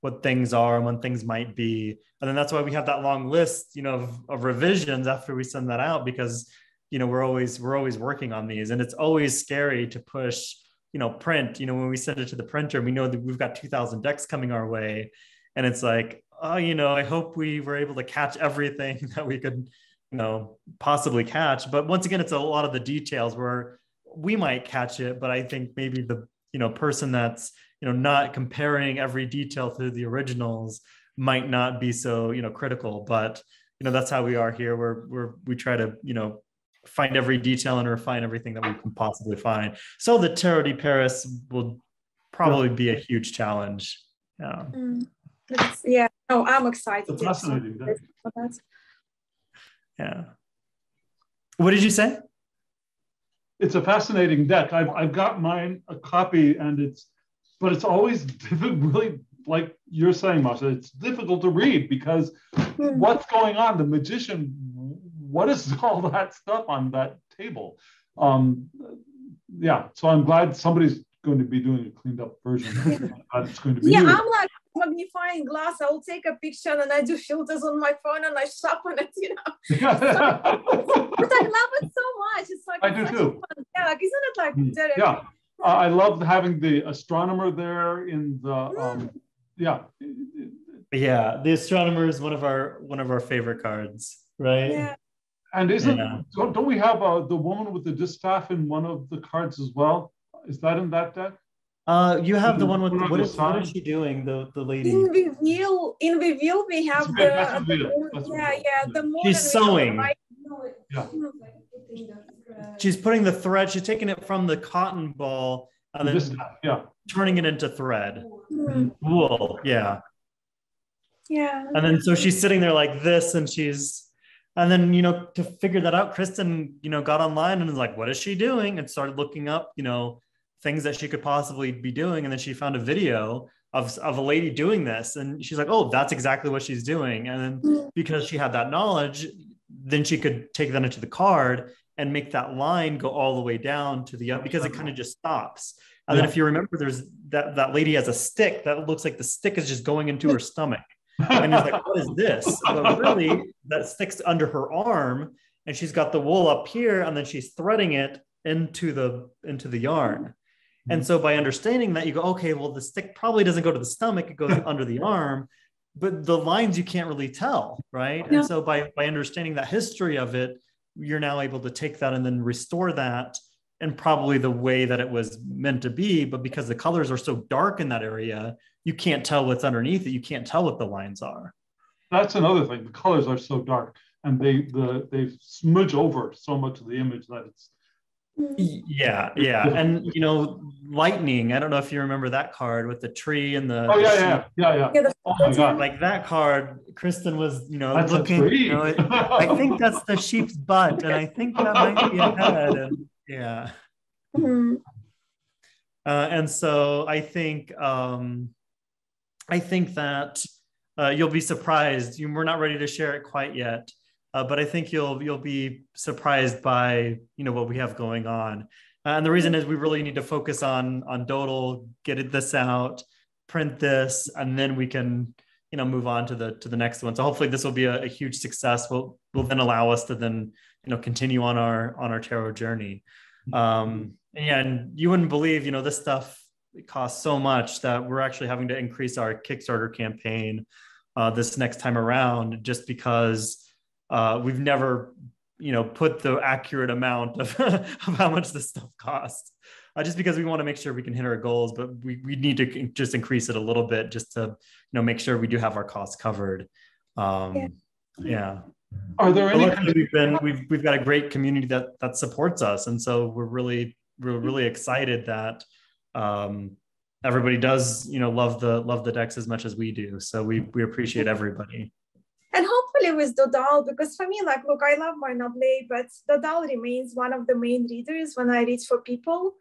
what things are and when things might be. And then that's why we have that long list, you know, of revisions after we send that out, because, you know, we're always working on these, and it's always scary to push, you know, print. You know, when we send it to the printer, we know that we've got 2,000 decks coming our way, and it's like, oh, you know, I hope we were able to catch everything that we could, you know, possibly catch. But once again, it's a lot of the details where we might catch it, but I think maybe the, you know, person that's, you know, not comparing every detail to the originals might not be so, you know, critical. But, you know, that's how we are here. We try to, you know, find every detail and refine everything that we can possibly find. So the Tarot de Paris will probably be a huge challenge. Yeah. No, I'm excited. It's fascinating. Yeah. What did you say? It's a fascinating deck. I've got mine, a copy, and but it's always really, like you're saying, Masha, it's difficult to read because what's going on? The magician, what is all that stuff on that table? Yeah, so I'm glad somebody's going to be doing a cleaned up version. It's going to be you. I'm like magnifying glass. I'll take a picture and I do filters on my phone and I sharpen it, you know. But I love it so much. It's like, I do too. Yeah, like, isn't it like? Yeah. I love having the astronomer there in the yeah. The astronomer is one of our favorite cards, right? Yeah. And don't we have the woman with the distaff in one of the cards as well? Is that in that deck? You have the one with what is she doing? The lady in Reveal we have the moon. She's sewing. She's putting the thread. She's taking it from the cotton ball and then turning it into thread. Wool, yeah. And then so she's sitting there like this, and then, you know, to figure that out, Kristen, you know, got online and was like, what is she doing? And started looking up, you know, things that she could possibly be doing. And then she found a video of a lady doing this. And she's like, oh, that's exactly what she's doing. And then because she had that knowledge, then she could take that into the card and make that line go all the way down to the, because it kind of just stops. And then if you remember, there's that lady has a stick that looks like the stick is just going into her stomach. And it's like, what is this? But really, that stick's under her arm, and she's got the wool up here, and then she's threading it into the yarn. And so by understanding that, you go, okay, well, the stick probably doesn't go to the stomach, it goes under the arm, but the lines you can't really tell, right? And so by understanding that history of it, you're now able to take that and then restore that in probably the way that it was meant to be. But because the colors are so dark in that area, you can't tell what's underneath it. You can't tell what the lines are. That's another thing. The colors are so dark, and they smudge over so much of the image that Yeah, yeah. And you know, lightning, I don't know if you remember that card with the tree and the Oh, the yeah, sheep. yeah, yeah, yeah. Oh my God. Like that card, Kristen was, you know, That's a looking, you know, tree. I think that's the sheep's butt, and I think that might be a head. And yeah. And so I think that you'll be surprised. We're not ready to share it quite yet, but I think you'll be surprised by, you know, what we have going on. And the reason is we really need to focus on Dodal, get this out, print this, and then we can, you know, move on to the next one. So hopefully this will be a huge success. Will then allow us to then, you know, continue on our tarot journey. And you wouldn't believe, you know, this stuff, it costs so much that we're actually having to increase our Kickstarter campaign this next time around, just because we've never, you know, put the accurate amount of, of how much this stuff costs. Just because we want to make sure we can hit our goals, but we need to just increase it a little bit just to, you know, make sure we do have our costs covered. Yeah. Are there any? We've got a great community that supports us, and so we're really excited that everybody does, you know, love the decks as much as we do. So we appreciate everybody. And hopefully with Dodal, because for me, like, look, I love my Noble, but Dodal remains one of the main readers when I read for people.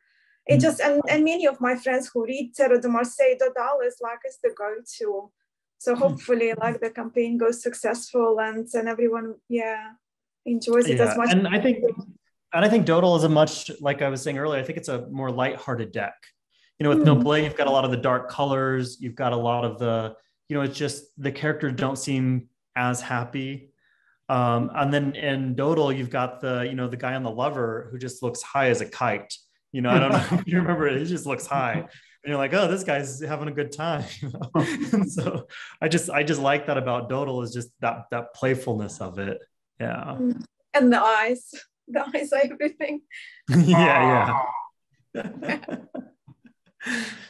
It just, and many of my friends who read Tarot de Marseille, Dodal is the go-to. So hopefully, like, the campaign goes successful and everyone, enjoys it as much. And I think Dodal is a much, like I was saying earlier, I think it's a more lighthearted deck. You know, with Noble, you've got a lot of the dark colors, you've got a lot of the, you know, it's just the characters don't seem as happy. And then in Dodal, you've got the, you know, the guy on the lover who just looks high as a kite. You know, I don't know if you remember it, he just looks high. And you're like, oh, this guy's having a good time. You know? And so I just like that about Dodal, is just that playfulness of it. Yeah. And the eyes are everything. Yeah.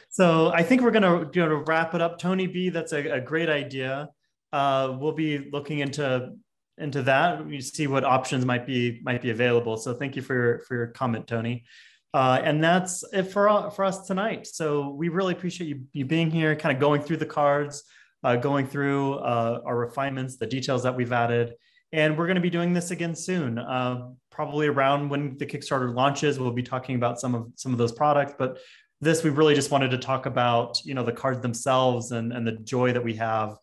So I think we're gonna wrap it up. Tony B, that's a great idea. We'll be looking into that. We see what options might be available. So thank you for your comment, Tony. And that's it for us tonight. So we really appreciate you being here, kind of going through the cards, going through our refinements, the details that we've added. And we're going to be doing this again soon, probably around when the Kickstarter launches. We'll be talking about some of those products, but this, we really just wanted to talk about, you know, the cards themselves and the joy that we have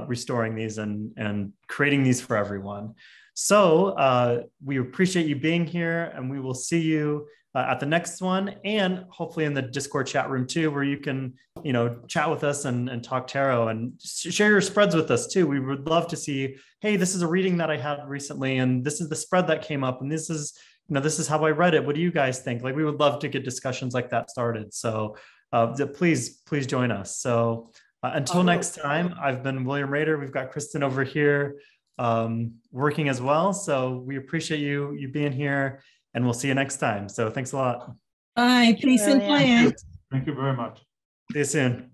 restoring these and creating these for everyone. So we appreciate you being here, and we will see you at the next one, and hopefully in the Discord chat room too, where you can, you know, chat with us and talk tarot and share your spreads with us too. We would love to see, hey, this is a reading that I had recently, and this is the spread that came up, and this is, you know, this is how I read it. What do you guys think? Like, we would love to get discussions like that started. So please join us. So until next time, I've been William Rader. We've got Kristen over here working as well. So we appreciate you being here, and we'll see you next time. So thanks a lot. Bye. Peace and plan. Thank you very much. See you soon.